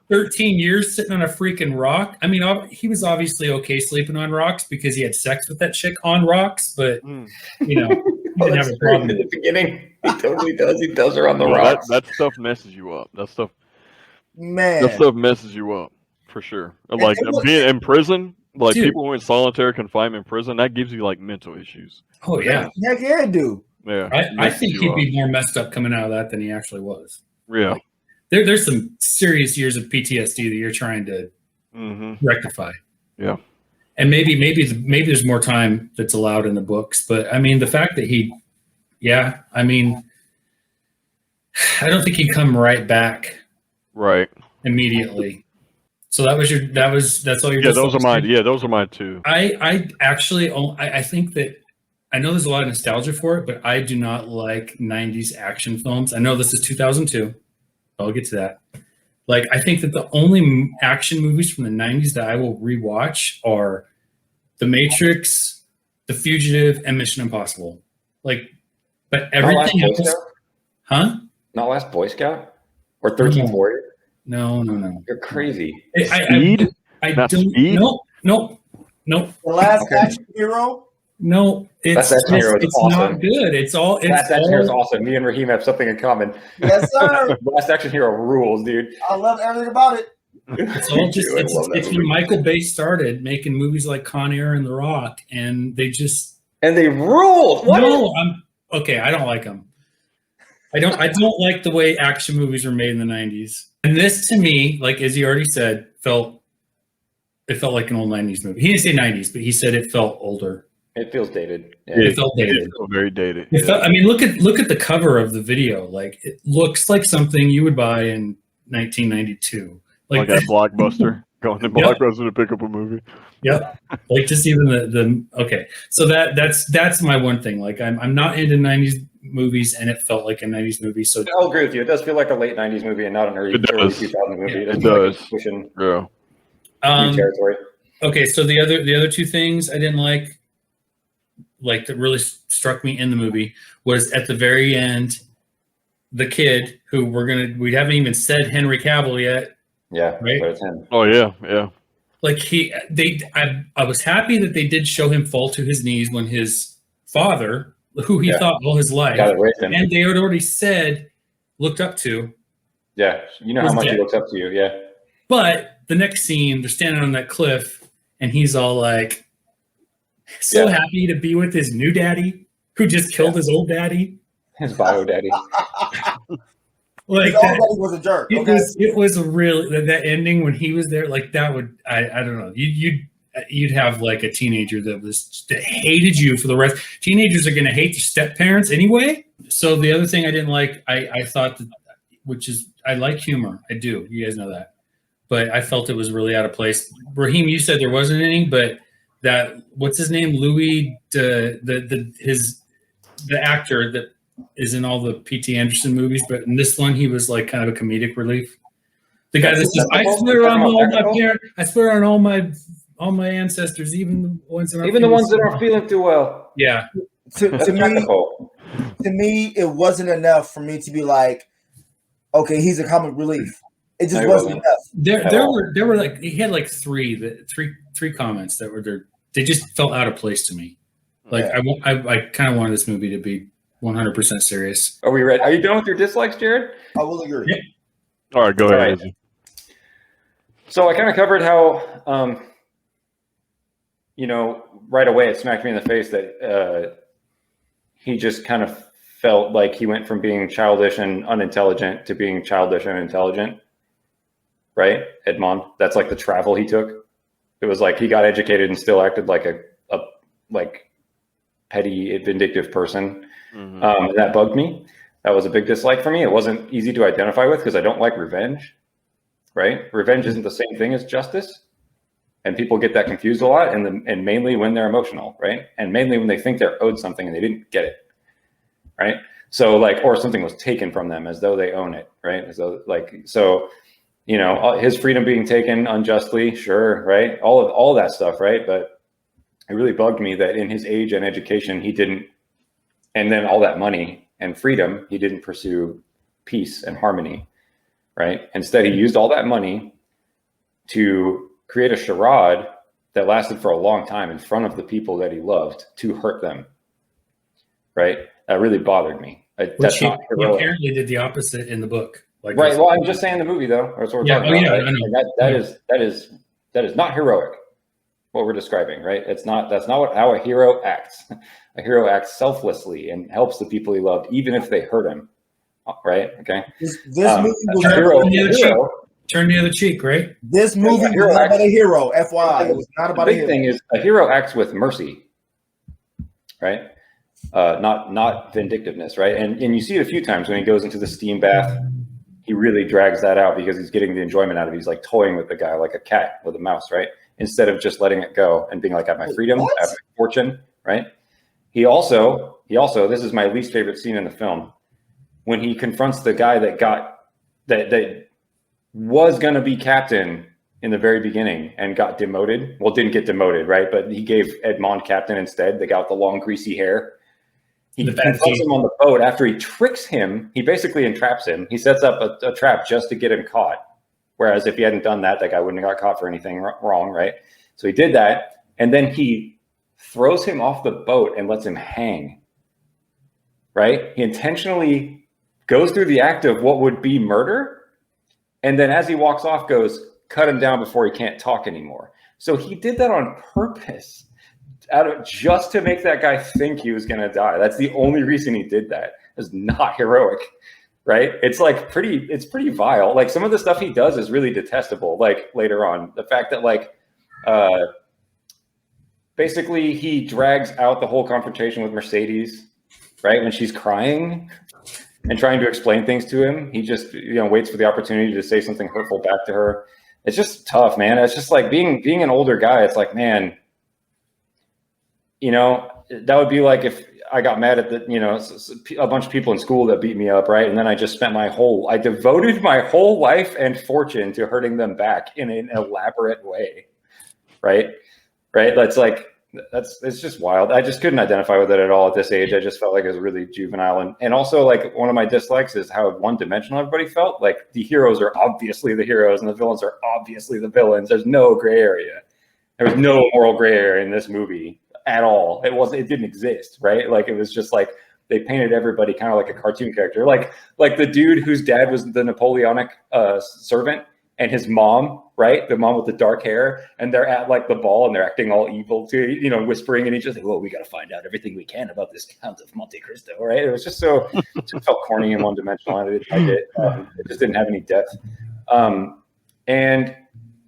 13 years sitting on a freaking rock? I mean, he was obviously okay sleeping on rocks because he had sex with that chick on rocks, but, you know, he didn't have a problem. In the beginning, he totally does. He does her on the No, rocks. that stuff messes you up. That stuff Man. messes you up for sure. Like being in prison, like Dude. people who are in solitary confinement in prison, that gives you like mental issues. Oh, yeah. Heck yeah, dude. Yeah. I think he'd be more messed up coming out of that than he actually was. Yeah. Like, there's some serious years of PTSD that you're trying to rectify. Yeah. And maybe there's more time that's allowed in the books, but I mean the fact that I mean, I don't think he'd come right back Right. immediately. So that's all your. Yeah, those are mine. Yeah, those are mine too. I actually I think that I know there's a lot of nostalgia for it, but I do not like 90s action films. I know this is 2002. I'll get to that. Like, I think that the only action movies from the 90s that I will rewatch are The Matrix, The Fugitive, and Mission Impossible. Like, but everything else. Huh? Not Last Boy Scout? Or 13th Warrior? No. You're crazy. Speed? I Not don't. Speed? No. The Last Action Hero. No, it's awesome. not good. Last Action Hero is awesome. Me and Raheem have something in common. Yes, sir. Last Action Hero rules, dude. I love everything about it. It's all just it's when Michael Bay started making movies like Con Air and The Rock, and they ruled. What? No, I don't like them. I don't like the way action movies were made in the 90s. And this, to me, like Izzy already said, felt like an old 90s movie. He didn't say 90s, but he said it felt older. It feels dated. Yeah. It felt dated. Very dated. I mean, look at the cover of the video. Like, it looks like something you would buy in 1992. Like that Blockbuster. Going to Blockbuster to pick up a movie. Yep. Like just even the okay. So that's my one thing. Like I'm not into 90s movies, and it felt like a 90s movie. So I'll agree with you. It does feel like a late 90s movie and not an early 2000 movie. It does. Like pushing new territory. Okay, so the other two things I didn't like that really struck me in the movie was at the very end, the kid who we haven't even said Henry Cavill yet. Yeah, right. But it's him. Oh yeah. Like I was happy that they did show him fall to his knees when his father, who he thought all his life, and they had already said looked up to. Yeah, you know how much he looks up to you. Yeah. But the next scene, they're standing on that cliff, and he's all like, so happy to be with his new daddy, who just killed his old daddy, his bio daddy. Like that was a jerk. It was a real that ending when he was there. Like that would I don't know. You'd have like a teenager that hated you for the rest. Teenagers are going to hate their step parents anyway. So the other thing I didn't like, I thought that, which is I like humor. I do. You guys know that. But I felt it was really out of place. Raheem, you said there wasn't any, but that what's his name, Louis, the actor that is in all the P.T. Anderson movies, but in this one he was like kind of a comedic relief. The guy that says, "I swear on all my parents, I swear on all my ancestors, even the ones that aren't feeling too well." Yeah. To me, it wasn't enough for me to be like, okay, he's a comic relief. It just wasn't enough. There were like, he had like three comments that were there. They just felt out of place to me. Like I kind of wanted this movie to be 100% serious. Are we ready? Are you done with your dislikes, Jared? I will agree. Yeah. All right, go ahead. Right. So I kind of covered how, right away it smacked me in the face that he just kind of felt like he went from being childish and unintelligent to being childish and intelligent. Right, Edmond? That's like the travel he took. It was like he got educated and still acted like a petty, vindictive person. Mm-hmm. That bugged me. That was a big dislike for me. It wasn't easy to identify with because I don't like revenge. Right? Revenge isn't the same thing as justice. And people get that confused a lot, and mainly when they're emotional, right? And mainly when they think they're owed something and they didn't get it, right? So or something was taken from them as though they own it, right? As though his freedom being taken unjustly, sure, right? All of that stuff, right? But it really bugged me that in his age and education, he didn't, and then all that money and freedom, he didn't pursue peace and harmony. Right? Instead, he used all that money to create a charade that lasted for a long time in front of the people that he loved to hurt them. Right? That really bothered me. That's not heroic. He apparently did the opposite in the book. Right. Well, I'm just saying the movie, though. That's what we're talking about. Right? And that is not heroic. What we're describing, right? That's not how a hero acts. A hero acts selflessly and helps the people he loved, even if they hurt him. Right? Okay. This movie was turn the other cheek, right? This movie was not about a hero. FYI, it was not about a hero. The big thing is a hero acts with mercy, right? Not vindictiveness, right? And you see it a few times when he goes into the steam bath. He really drags that out because he's getting the enjoyment out of it. He's like toying with the guy like a cat with a mouse, right? Instead of just letting it go and being like, I have my freedom, I have my fortune, right? He also, this is my least favorite scene in the film. When he confronts the guy that was going to be captain in the very beginning and got demoted. Well, didn't get demoted, right? But he gave Edmond captain instead. The guy with the long, greasy hair. He confronts him on the boat after he tricks him. He basically entraps him. He sets up a trap just to get him caught. Whereas if he hadn't done that, that guy wouldn't have got caught for anything wrong, right? So he did that. And then he throws him off the boat and lets him hang, right? He intentionally goes through the act of what would be murder, and then as he walks off goes, cut him down before he can't talk anymore. So he did that on purpose, just to make that guy think he was going to die. That's the only reason he did that. It's not heroic, right? It's like it's pretty vile. Like some of the stuff he does is really detestable. Like later on, the fact that basically he drags out the whole confrontation with Mercedes, right? When she's crying and trying to explain things to him, he just waits for the opportunity to say something hurtful back to her. It's just tough, man. It's just like being an older guy. It's like, man, that would be like if I got mad at a bunch of people in school that beat me up, right? And then I just spent I devoted my whole life and fortune to hurting them back in an elaborate way, right? Right? It's just wild. I just couldn't identify with it at all at this age. I just felt like it was really juvenile. And also like one of my dislikes is how one-dimensional everybody felt. Like the heroes are obviously the heroes and the villains are obviously the villains. There's no gray area. There was no moral gray area in this movie at all. It didn't exist, right? Like it was just like they painted everybody kind of like a cartoon character. Like the dude whose dad was the Napoleonic servant and his mom, right? The mom with the dark hair, and they're at like the ball and they're acting all evil too, whispering, and he's just like, well, we got to find out everything we can about this Count of Monte Cristo, right? It was just it just felt corny and one-dimensional. It just didn't have any depth. And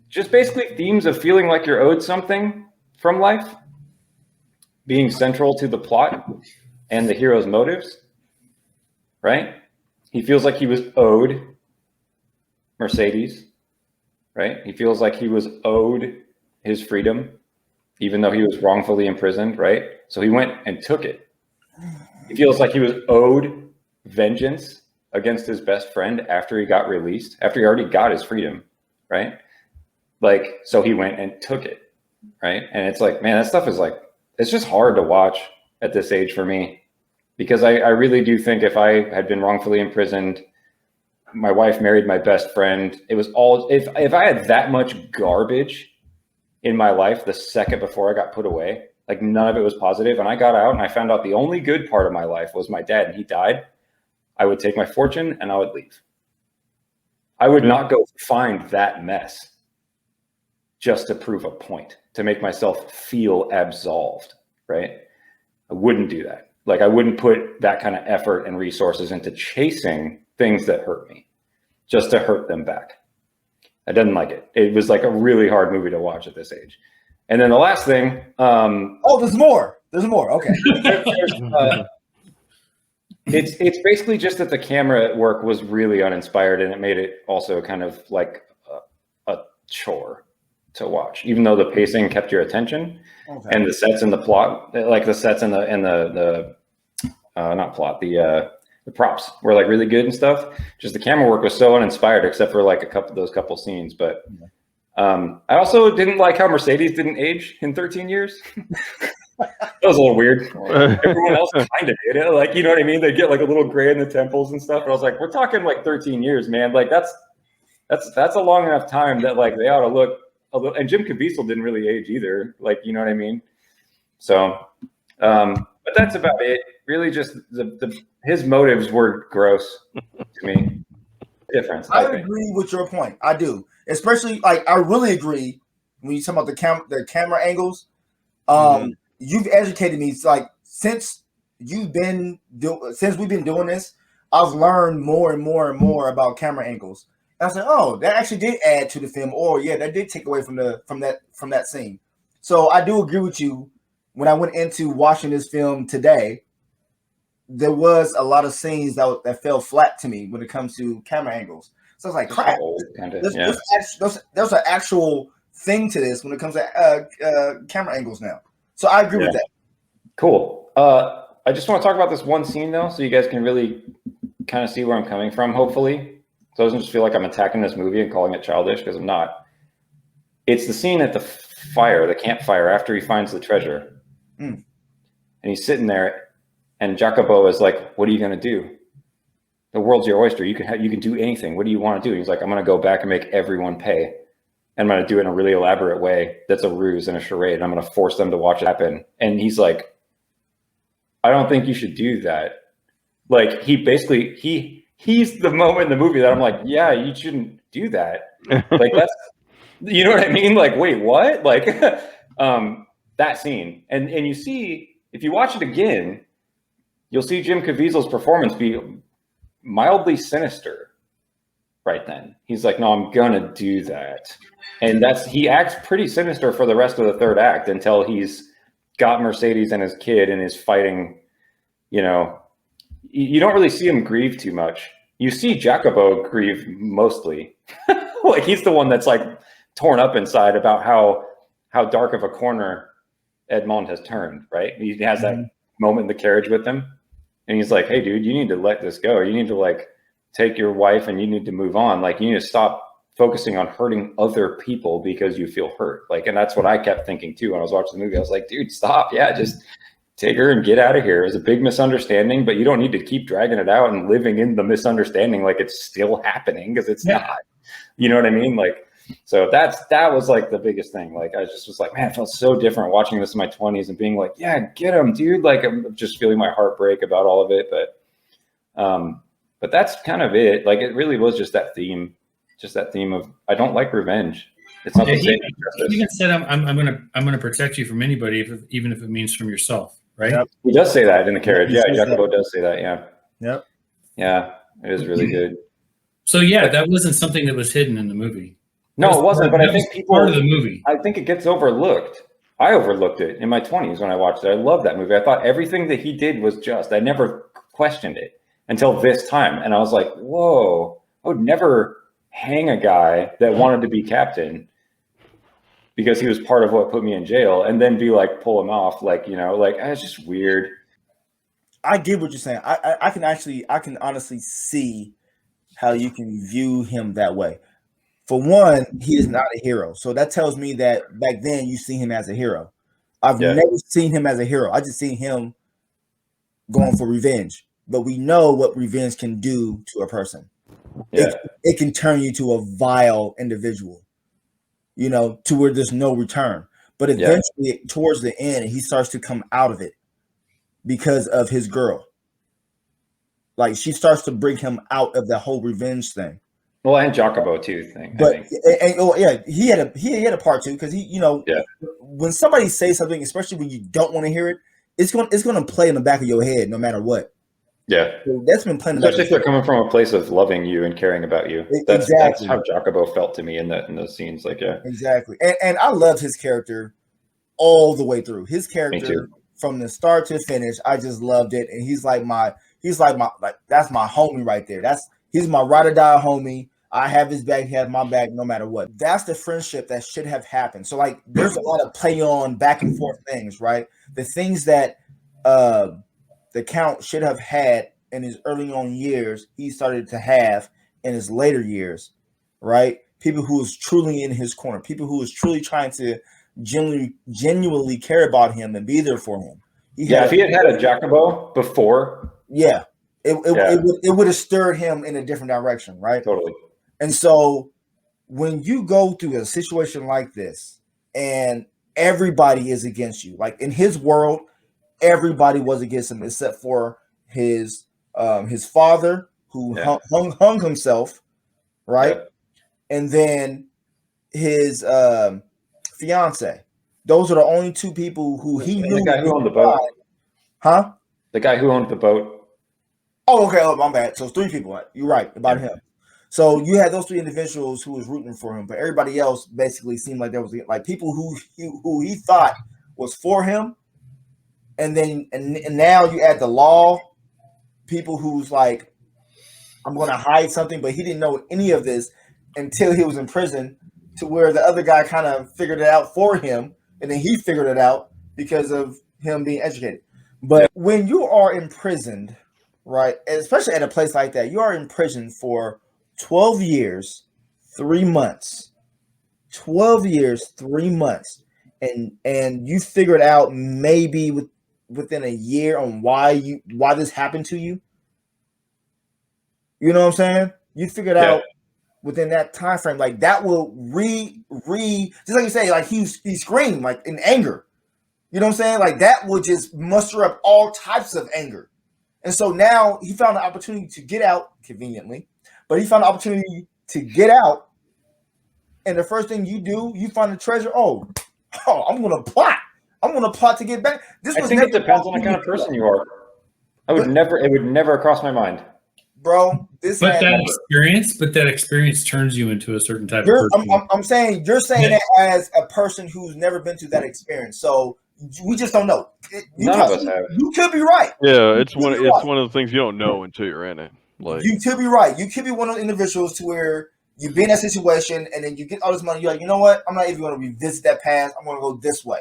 just basically themes of feeling like you're owed something from life being central to the plot and the hero's motives, right? He feels like he was owed Mercedes, right? He feels like he was owed his freedom, even though he was wrongfully imprisoned, right? So he went and took it. He feels like he was owed vengeance against his best friend after he got released, after he already got his freedom, right? Like, so he went and took it, right? And it's like, man, that stuff is like, it's just hard to watch at this age for me, because I really do think if I had been wrongfully imprisoned, my wife married my best friend, it was all, if I had that much garbage in my life the second before I got put away, like none of it was positive, and I got out and I found out the only good part of my life was my dad and he died, I would take my fortune and I would leave. I would not go find that mess just to prove a point, to make myself feel absolved, right? I wouldn't do that. Like, I wouldn't put that kind of effort and resources into chasing things that hurt me just to hurt them back. I didn't like it. It was like a really hard movie to watch at this age. And then the last thing. Oh, there's more. There's more. Okay. It's basically just that the camera work was really uninspired, and it made it also kind of like a chore to watch, even though the pacing kept your attention. Okay. And the sets and the plot, like the sets and the not plot, the props were like really good and stuff. Just the camera work was so uninspired, except for like those couple scenes. But I also didn't like how Mercedes didn't age in 13 years. That was a little weird. Everyone else kind of did it. Like, you know what I mean? They get like a little gray in the temples and stuff. And I was like, we're talking like 13 years, man. Like that's a long enough time that like they ought to look a little. And Jim Caviezel didn't really age either. Like, you know what I mean? So, but that's about it. Really, just his motives were gross to me. Difference. I agree with your point. I do, especially like I really agree when you talk about the camera angles. You've educated me. It's like since we've been doing this, I've learned more and more and more about camera angles. And I said, oh, that actually did add to the film, or yeah, that did take away from that scene. So I do agree with you. When I went into watching this film today, there was a lot of scenes that fell flat to me when it comes to camera angles. So I was like, crap, there's an actual thing to this when it comes to camera angles now. So I agree with that. Cool. I just want to talk about this one scene though, so you guys can really kind of see where I'm coming from, hopefully. So it doesn't just feel like I'm attacking this movie and calling it childish, because I'm not. It's the scene at the campfire, after he finds the treasure. And he's sitting there, and Jacobo is like, what are you going to do? The world's your oyster. You can do anything. What do you want to do? He's like, I'm going to go back and make everyone pay. And I'm going to do it in a really elaborate way. That's a ruse and a charade. I'm going to force them to watch it happen. And he's like, I don't think you should do that. Like, he's the moment in the movie that I'm like, yeah, you shouldn't do that. Like, that's, you know what I mean? Like, wait, what? Like, that scene. And you see, if you watch it again, you'll see Jim Caviezel's performance be mildly sinister right then. He's like, no, I'm gonna do that. And he acts pretty sinister for the rest of the third act until he's got Mercedes and his kid and is fighting. You know, you don't really see him grieve too much. You see Jacobo grieve mostly. Like, he's the one that's like torn up inside about how dark of a corner Edmond has turned, right? He has that moment in the carriage with him, and he's like, hey dude, you need to let this go. You need to like take your wife and you need to move on. Like, you need to stop focusing on hurting other people because you feel hurt. Like, and that's what I kept thinking too when I was watching the movie. I was like, dude, stop. Yeah, just take her and get out of here. It was a big misunderstanding, but you don't need to keep dragging it out and living in the misunderstanding like it's still happening, because it's not. You know what I mean? Like, so that was like the biggest thing. Like, I just was like, man, it felt so different watching this in my 20s and being like, yeah, get him, dude. Like, I'm just feeling my heart break about all of it. But that's kind of it. Like, it really was just that theme of, I don't like revenge. It's not the same. He even said, I'm gonna protect you from anybody, even if it means from yourself, right? Yep. He does say that in the carriage. Yeah, Jacobo does say that. Yeah. Yep. Yeah, it is really good. So yeah, that wasn't something that was hidden in the movie. No, it wasn't. But I think people, part of the movie. I think it gets overlooked. I overlooked it in my 20s when I watched it. I love that movie. I thought everything that he did was just. I never questioned it until this time, and I was like, whoa! I would never hang a guy that wanted to be captain. because he was part of what put me in jail, and then be like, pull him off, like, you know, like, it's just weird. I get what you're saying. I can honestly see how you can view him that way. For one, he is not a hero. So that tells me that back then you see him as a hero. I've never seen him as a hero. I just seen him going for revenge. But we know what revenge can do to a person. Yeah. It can turn you to a vile individual, you know, to where there's no return. But eventually, towards the end, he starts to come out of it because of his girl. Like, she starts to bring him out of the whole revenge thing. Well, and Jacobo too thing. But he had a part too, because he, you know, when somebody says something, especially when you don't want to hear it, it's going to play in the back of your head no matter what. Yeah, so that's been playing. Especially if they're coming from a place of loving you and caring about you. That's how Jacobo felt to me in those scenes. Like, exactly. And I love his character all the way through. His character from the start to finish, I just loved it. And he's like that's my homie right there. He's my ride or die homie. I have his back, he has my back, no matter what. That's the friendship that should have happened. So, like, there's a lot of play on back and forth things, right? The things that the Count should have had in his early on years, he started to have in his later years, right? People who was truly in his corner, people who was truly trying to genuinely care about him and be there for him. If he had a Jacobo before, it would have stirred him in a different direction, right? Totally. And so when you go through a situation like this and everybody is against you, like in his world, everybody was against him except for his father, who hung himself, right? And then his fiance. Those are the only two people who he knew. The guy who owned the boat. Huh? The guy who owned the boat. Oh, okay. Oh, my bad. So 3 people. You're right about him. So you had those 3 individuals who was rooting for him, but everybody else basically seemed like there was like people who he thought was for him. And then and now you add the law, people who's like, I'm going to hide something, but he didn't know any of this until he was in prison, to where the other guy kind of figured it out for him, and then he figured it out because of him being educated. But when you are imprisoned, right, especially at a place like that, you are in prison for 12 years, 3 months. 12 years, 3 months. And you figured out maybe within a year on why this happened to you. You know what I'm saying? You figured out within that time frame, like that will just like you say, like he screamed like in anger. You know what I'm saying? Like that would just muster up all types of anger. And so now he found the opportunity to get out conveniently, but he found the opportunity to get out. And the first thing you do, you find the treasure. Oh, I'm going to plot. I'm going to plot to get back. I think it depends on the kind of person you are. It would never cross my mind. Bro, that experience turns you into a certain type of person. I'm saying you're saying that as a person who's never been through that experience. So we just don't know. None of us have. You could be right. Yeah, it's one of the things you don't know until you're in it. Like, you could be right. You could be one of the individuals to where you be in that situation and then you get all this money. You're like, you know what? I'm not even going to revisit that past. I'm going to go this way.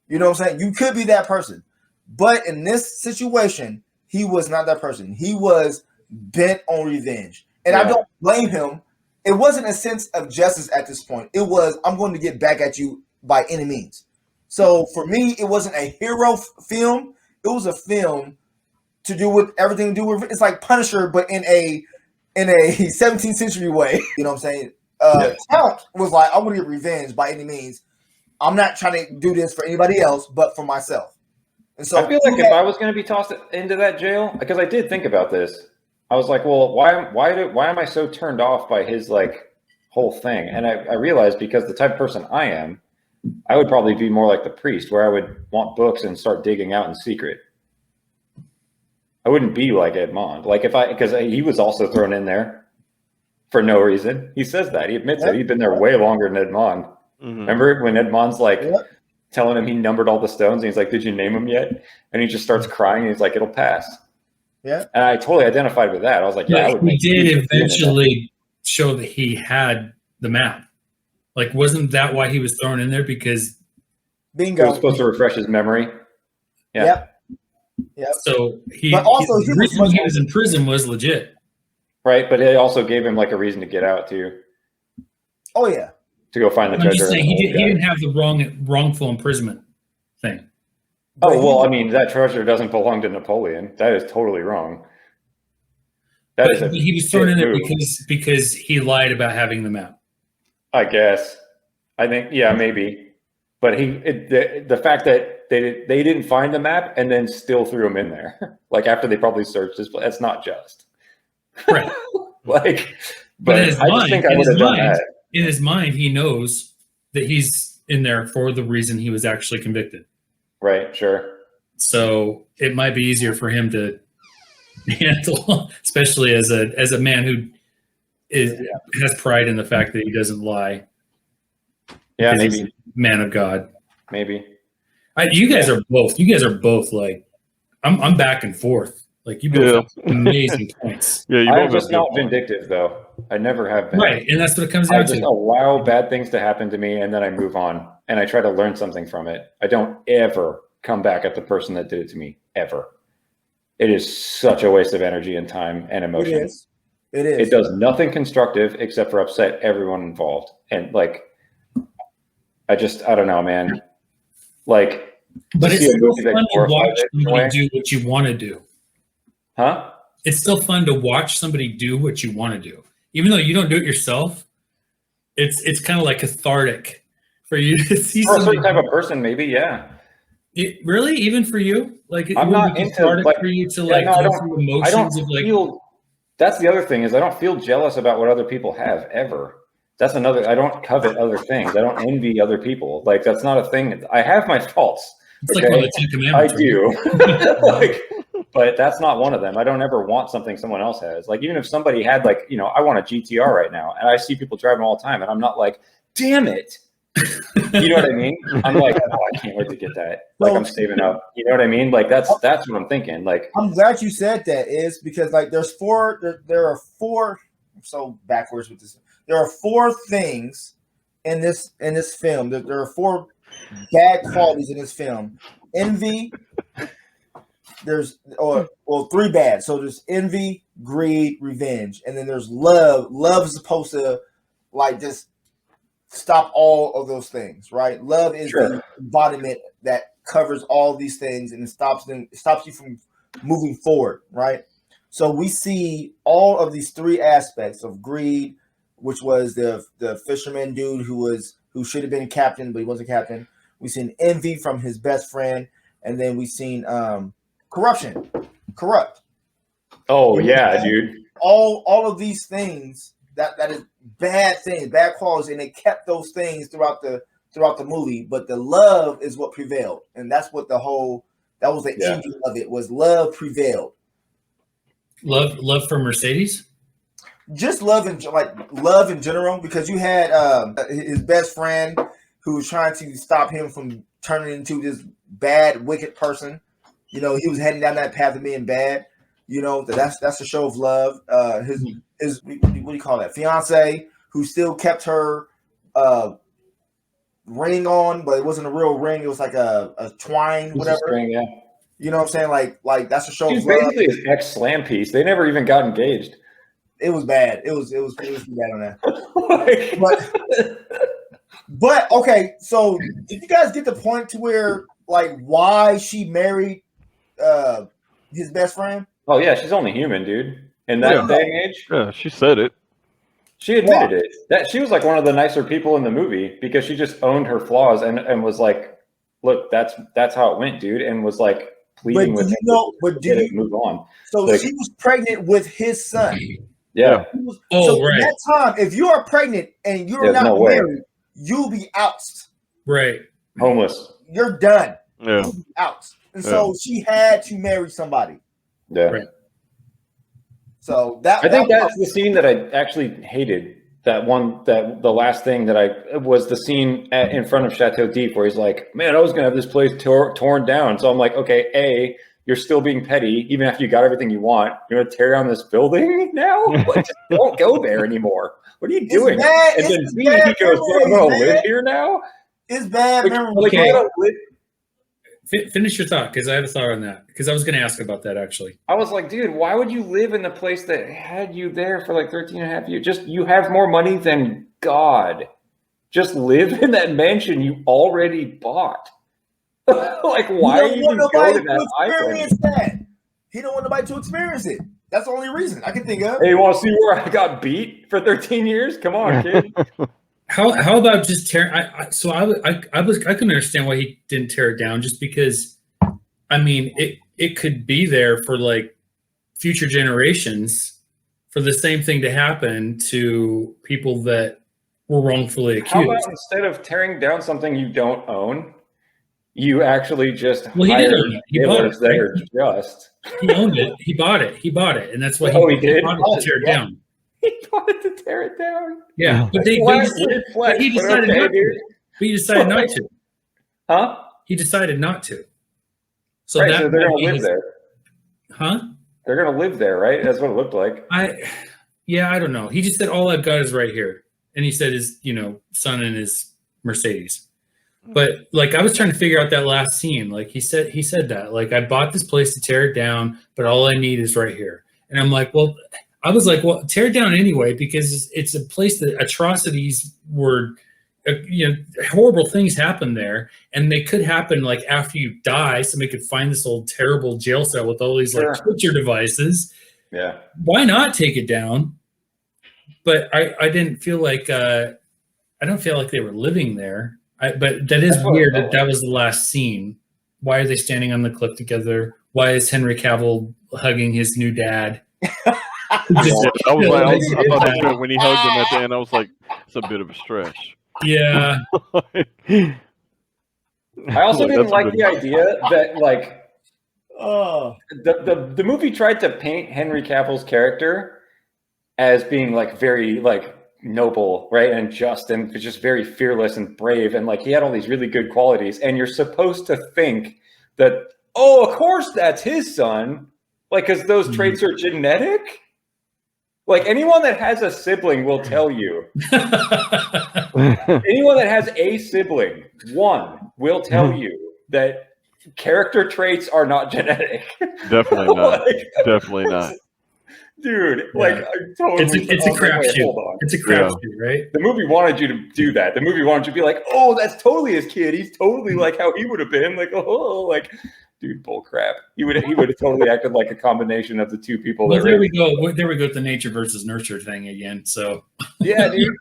You know what I'm saying? You could be that person. But in this situation, he was not that person. He was bent on revenge. And I don't blame him. It wasn't a sense of justice at this point. It was, I'm going to get back at you by any means. So for me, it wasn't a hero film. It was a film to do with everything to do with, it's like Punisher, but in a 17th century way. You know what I'm saying? Count was like, I'm going to get revenge by any means. I'm not trying to do this for anybody else, but for myself. And so I feel like if I was going to be tossed into that jail, because I did think about this, I was like, well, why am I so turned off by his like whole thing? And I realized because the type of person I am, I would probably be more like the priest, where I would want books and start digging out in secret. I wouldn't be like Edmond. Like because he was also thrown in there for no reason. He says that. He admits it. He'd been there way longer than Edmond. Mm-hmm. Remember when Edmond's like telling him he numbered all the stones and he's like, did you name them yet? And he just starts crying and he's like, it'll pass. Yeah. And I totally identified with that. I was like, he did eventually show that he had the map. Like, wasn't that why he was thrown in there? Because It Bingo. was supposed to refresh his memory. Yeah. Yep. so But also, he the was reason much he was in prison was legit. Right, but it also gave him like a reason to get out too, Oh yeah. to go find the I'm treasure. just saying and the he old guy. didn't have the wrongful imprisonment thing. But Oh well, he- I mean that treasure doesn't belong to Napoleon. That is totally wrong. That is But a he was thrown in there move, because he lied about having the map. I guess. I think maybe, but the fact that they didn't find the map and then still threw him in there, like after they probably searched his place. That's not just. Right. Like, But but in his I just mind, think I would have done that. in his mind, he knows that he's in there for the reason he was actually convicted. Right, sure. So it might be easier for him to handle, especially as a man who has pride in the fact that he doesn't lie. Yeah, because he's maybe. a man of God. Maybe. You guys are both like, I'm back and forth. Like, you both have amazing points. Yeah, you I'm both just have not good points. vindictive, though. I never have been. Right, and that's what it comes I down just to. allow bad things to happen to me, and then I move on, and I try to learn something from it. I don't ever come back at the person that did it to me, ever. It is such a waste of energy and time and emotion. It is. It is. It does nothing constructive except for upset everyone involved. And like, I don't know, man. Like, But to it's see a still movie that fun to glorifies watch it in a way. somebody do what you want to do. Huh? It's still fun to watch somebody do what you want to do, even though you don't do it yourself. It's kind of like cathartic for you to see For a somebody. certain type of person, maybe, yeah. Really, even for you, like I'm it would not be into, cathartic like, for you to yeah, like no, I go don't- through I emotions don't of like. feel. That's the other thing is I don't feel jealous about what other people have ever. That's another. I don't covet other things. I don't envy other people. Like that's not a thing. I have my faults. It's like one of the Ten I Commandments. Right? do. Like, but that's not one of them. I don't ever want something someone else has. Like even if somebody had like, I want a GTR right now and I see people driving all the time and I'm not like, damn it. You know what I mean? I'm like, oh, I can't wait to get that. Like I'm saving up. You know what I mean? Like that's what I'm thinking. Like I'm glad you said that, is because like there are four. I'm so backwards with this. There are four things in this film. There are four bad qualities in this film. Envy. There's three bad. So there's envy, greed, revenge, and then there's love. Love is supposed to like just stop all of those things, right? Love is the embodiment that covers all these things and it stops you from moving forward, right? So we see all of these three aspects of greed, which was the fisherman dude who should have been a captain, but he wasn't a captain. We've seen envy from his best friend, and then we've seen corrupt. Oh yeah, dude. All of these things that is bad things, bad qualities, and they kept those things throughout the movie. But the love is what prevailed, and that's what that was the ending of it, was love prevailed. Love for Mercedes. Just love in general, because you had his best friend who was trying to stop him from turning into this bad, wicked person. He was heading down that path of being bad. That's a show of love. His what do you call that? Fiance, who still kept her ring on, but it wasn't a real ring. It was like a twine, whatever. String, yeah. You know what I'm saying? Like that's a show of love. Basically his ex slam piece. They never even got engaged. It was bad. It was bad on that. But okay, so did you guys get the point to where like why she married his best friend? Oh yeah, she's only human, dude. In that day and age. Yeah, she said it. She admitted it. That she was like one of the nicer people in the movie because she just owned her flaws and was like, look, that's how it went, dude, and was like pleading with him to move on. So like, she was pregnant with his son. Yeah. So right. At that time, if you are pregnant and you're not married, you'll be out. Right. Homeless. You're done. Yeah. You'll be out. And so she had to marry somebody. Yeah. Right. So I think that's the scene that I actually hated. The last thing that was the scene in front of Chateau Deep where he's like, man, I was going to have this place torn down. So I'm like, okay, A, You're still being petty, even after you got everything you want. You're going to tear down this building now? Like, just don't go there anymore. What are you doing? Bad. And then It's B, bad he goes, well, I'm memories, going to man. live here now? It's bad Like, memories. like, Okay. I don't live. Finish your thought, because I have a thought on that. Because I was going to ask about that, actually. I was like, dude, why would you live in the place that had you there for like 13 and a half years? Just, you have more money than God. Just live in that mansion you already bought. Like, why He don't want even go nobody to to that island? experience that. He don't want nobody to experience it. That's the only reason I can think of. Hey, you want to see where I got beat for 13 years? Come on, kid. How about just tearing? I couldn't understand why he didn't tear it down, just because, I mean, it could be there for like future generations for the same thing to happen to people that were wrongfully How accused. about instead of tearing down something you don't own, you actually just Well, he did hire own it. He bought it, dealers that right? are just. He owned it. He bought it, and that's why Oh, he did? bought it to tear it Yeah. down. He wanted to tear it down. Yeah, but they Flex, decided, weird flex, but he but decided okay, not dude. to. But he decided not to. Huh? He decided not to. So Right, that so they're might going be to live his- there. Huh? They're going to live there, right? That's what it looked like. I don't know. He just said all I've got is right here, and he said his son and his Mercedes. But like I was trying to figure out that last scene. Like he said that like I bought this place to tear it down, but all I need is right here. And I'm like, well, tear it down anyway, because it's a place that atrocities were, horrible things happen there, and they could happen like after you die. Somebody could find this old terrible jail cell with all these like torture devices. Yeah. Why not take it down? But I didn't feel like I don't feel like they were living there. But that is That's what weird it felt that was the last scene. Why are they standing on the cliff together? Why is Henry Cavill hugging his new dad? I thought that when he hugged him at the end, I was like, it's a bit of a stretch. Yeah. I also didn't like the idea that like the movie tried to paint Henry Cavill's character as being like very like noble, right, and just, and just very fearless and brave, and like he had all these really good qualities, and you're supposed to think that, oh, of course that's his son, like, because those traits are genetic. Like anyone that has a sibling will tell you. Anyone that has a sibling, one, will tell you that character traits are not genetic. Definitely not. Like, Definitely not. Dude, Yeah. like I totally. It's a crapshoot. Hold on. It's a crapshoot, right? The movie wanted you to do that. The movie wanted you to be like, oh, that's totally his kid. He's totally like how he would have been. Like, oh, like, dude, bull crap. He would have totally acted like a combination of the two people. Well, that there we go. There we go with the nature versus nurture thing again. So, yeah, dude.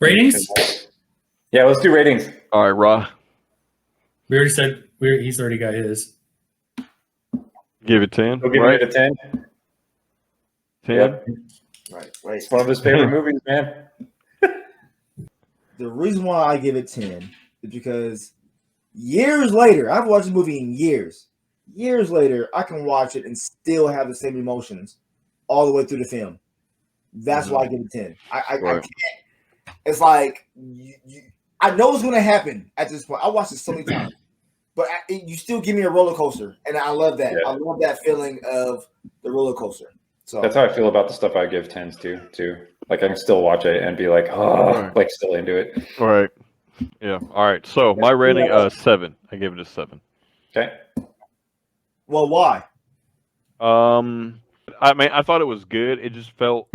ratings? Yeah, let's do ratings. All right, Ra, We already said he's already got his. give it 10. We'll give right? it a 10. 10. Yep. Right. It's one of his favorite movies, man. The reason why I give it 10 is because years later, I've watched the movie in years. Years later, I can watch it and still have the same emotions all the way through the film. That's why I give it 10. I can't. It's like I know what's going to happen at this point. I watched it so many times, but you still give me a roller coaster, and I love that. Yeah. I love that feeling of the roller coaster. So That's how I feel about the stuff I give 10s to, too. Like, I can still watch it and be like, oh, like, still into it. All right. Yeah. All right. So my rating, 7. I gave it a 7. Okay. well, why? I mean, I thought it was good. It just felt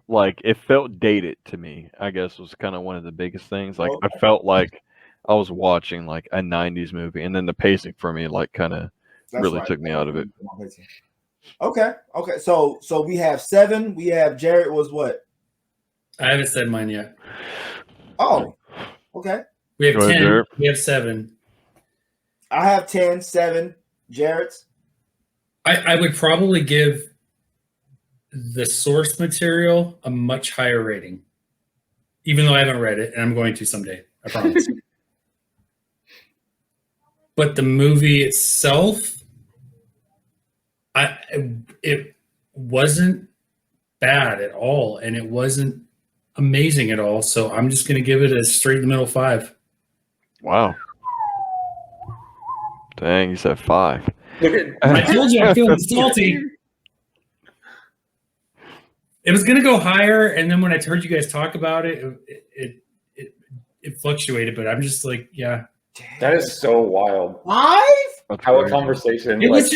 like it felt dated to me. I guess was kind of one of the biggest things. Like I felt like I was watching like a '90s movie, and then the pacing for me like kind of really took me out of it. Okay. So we have 7. We have Jared was what? I haven't said mine yet. Oh, okay. We have Go ahead, 10. Jared. We have 7. I have 10, 7. Jared's. I would probably give the source material a much higher rating, even though I haven't read it, and I'm going to someday. I promise. But the movie itself, it wasn't bad at all, and it wasn't amazing at all. So I'm just going to give it a straight in the middle 5. Wow. Dang, you said 5. I told you I'm feeling salty. It was going to go higher, and then when I heard you guys talk about it, it fluctuated. But I'm just like, yeah. That is so wild. 5? How a conversation. It was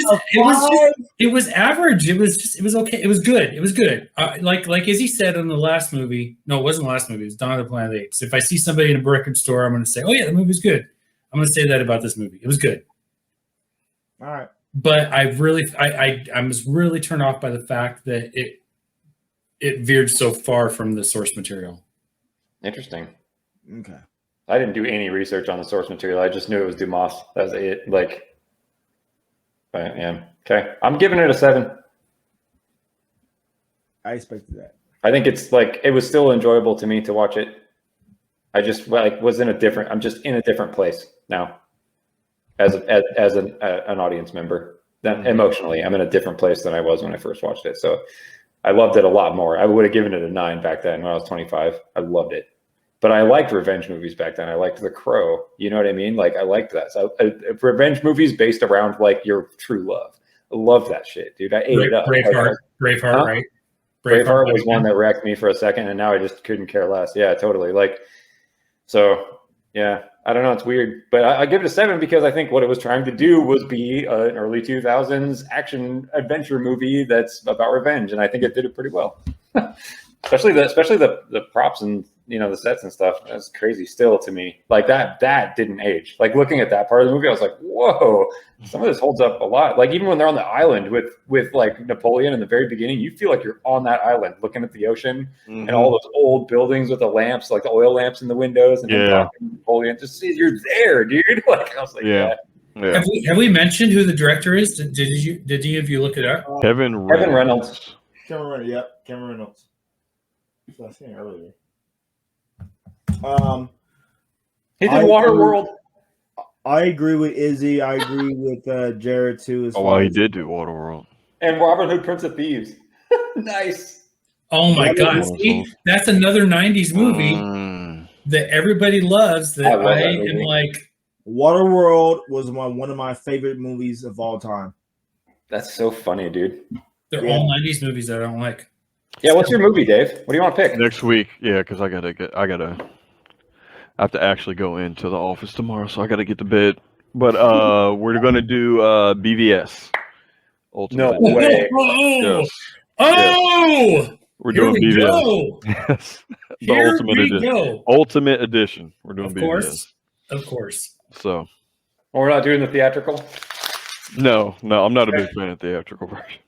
average. It was okay. It was good. It was good. Like Izzy said in the last movie. No, it wasn't the last movie. It was Dawn of the Planet of the Apes. If I see somebody in a record store, I'm going to say, "Oh yeah, the movie's good." I'm going to say that about this movie. It was good. All right. But I was really turned off by the fact that it veered so far from the source material. Interesting. Okay. I didn't do any research on the source material. I just knew it was Dumas. That was it. But yeah. Okay. I'm giving it a 7. I expected that. I think it's it was still enjoyable to me to watch it. I just was I'm just in a different place now as an audience member. Then emotionally, I'm in a different place than I was when I first watched it. So I loved it a lot more. I would have given it a 9 back then when I was 25. I loved it. But I liked revenge movies back then. I liked The Crow. You know what I mean? I liked that. So revenge movies based around your true love. I love that shit, dude. I ate it up. Braveheart, huh? right? Braveheart was one that wrecked me for a second, and now I just couldn't care less. Yeah, totally. So yeah, I don't know. It's weird, but I give it a 7 because I think what it was trying to do was be an early 2000s action adventure movie that's about revenge, and I think it did it pretty well. especially the props and the sets and stuff. That's crazy still to me. That didn't age. Looking at that part of the movie, I was like, whoa, some of this holds up a lot. Even when they're on the island with Napoleon in the very beginning, you feel like you're on that island looking at the ocean and all those old buildings with the lamps, the oil lamps in the windows, and then talking to Napoleon. Just see you're there, dude. I was like, yeah. Have we mentioned who the director is? Did any of you look it up? Kevin Reynolds. Yep, Kevin Reynolds. So I seen it earlier. He did Waterworld. I agree with Izzy. I agree with Jared too. He did do Waterworld. And Robin Hood, Prince of Thieves. Nice. Oh my God! See, that's another '90s movie that everybody loves. That I am like. Waterworld was one of my favorite movies of all time. That's so funny, dude. They're all '90s movies that I don't like. Yeah, what's your movie, Dave? What do you want to pick? Next week, yeah, because I have to actually go into the office tomorrow, so I gotta get to bed. But we're gonna do BVS. No way. Yes. Oh! We're doing BVS. Go. Yes. The Here Ultimate we Edition. go. Ultimate Edition. We're doing BVS. Of course. So. We're not doing the theatrical? No, I'm not a big fan of theatrical version.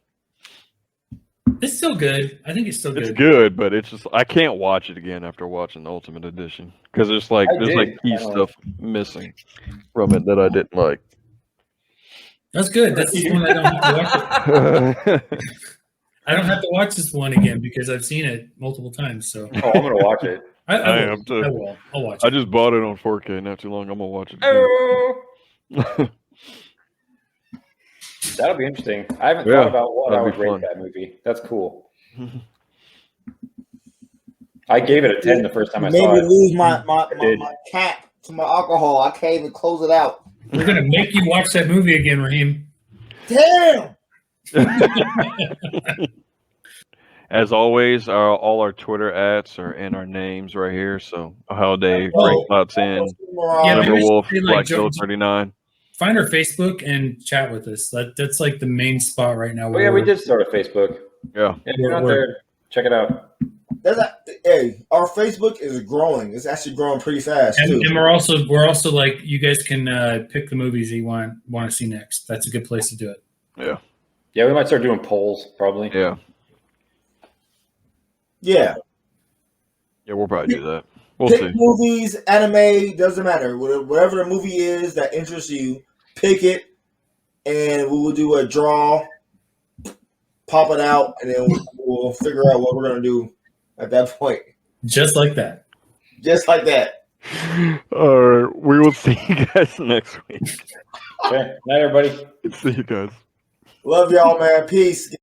It's still good. I think it's still good. It's good, but it's just I can't watch it again after watching the Ultimate Edition because there's key stuff missing from it that I didn't like. That's good. That's the one I don't have to watch. I don't have to watch this one again because I've seen it multiple times. So I'm gonna watch it. I am too. I will. I'll watch it. I just bought it on 4K not too long. I'm gonna watch it. Oh. That'll be interesting. I haven't thought about what I would rate that movie. That's cool. I gave it a 10 the first time I saw it. Made me lose my cap to my alcohol. I can't even close it out. We're gonna make you watch that movie again, Raheem. Damn. As always, all our Twitter @s are in our names right here. So How Dave, Frank Potts in, Number Wolf, Black Joe 39. Find our Facebook and chat with us. That's the main spot right now. Oh yeah, we did start a Facebook. Yeah. If you're not there, check it out. Our Facebook is growing. It's actually growing pretty fast too. And we're also you guys can pick the movies you want to see next. That's a good place to do it. Yeah. Yeah, we might start doing polls probably. Yeah. Yeah. Yeah, we'll probably do that. We'll pick see. Movies, anime, doesn't matter. Whatever the movie is that interests you, pick it, and we will do a draw, pop it out, and then we'll figure out what we're going to do at that point. Just like that. Just like that. All right. We will see you guys next week. Okay. Night, everybody. See you guys. Love y'all, man. Peace.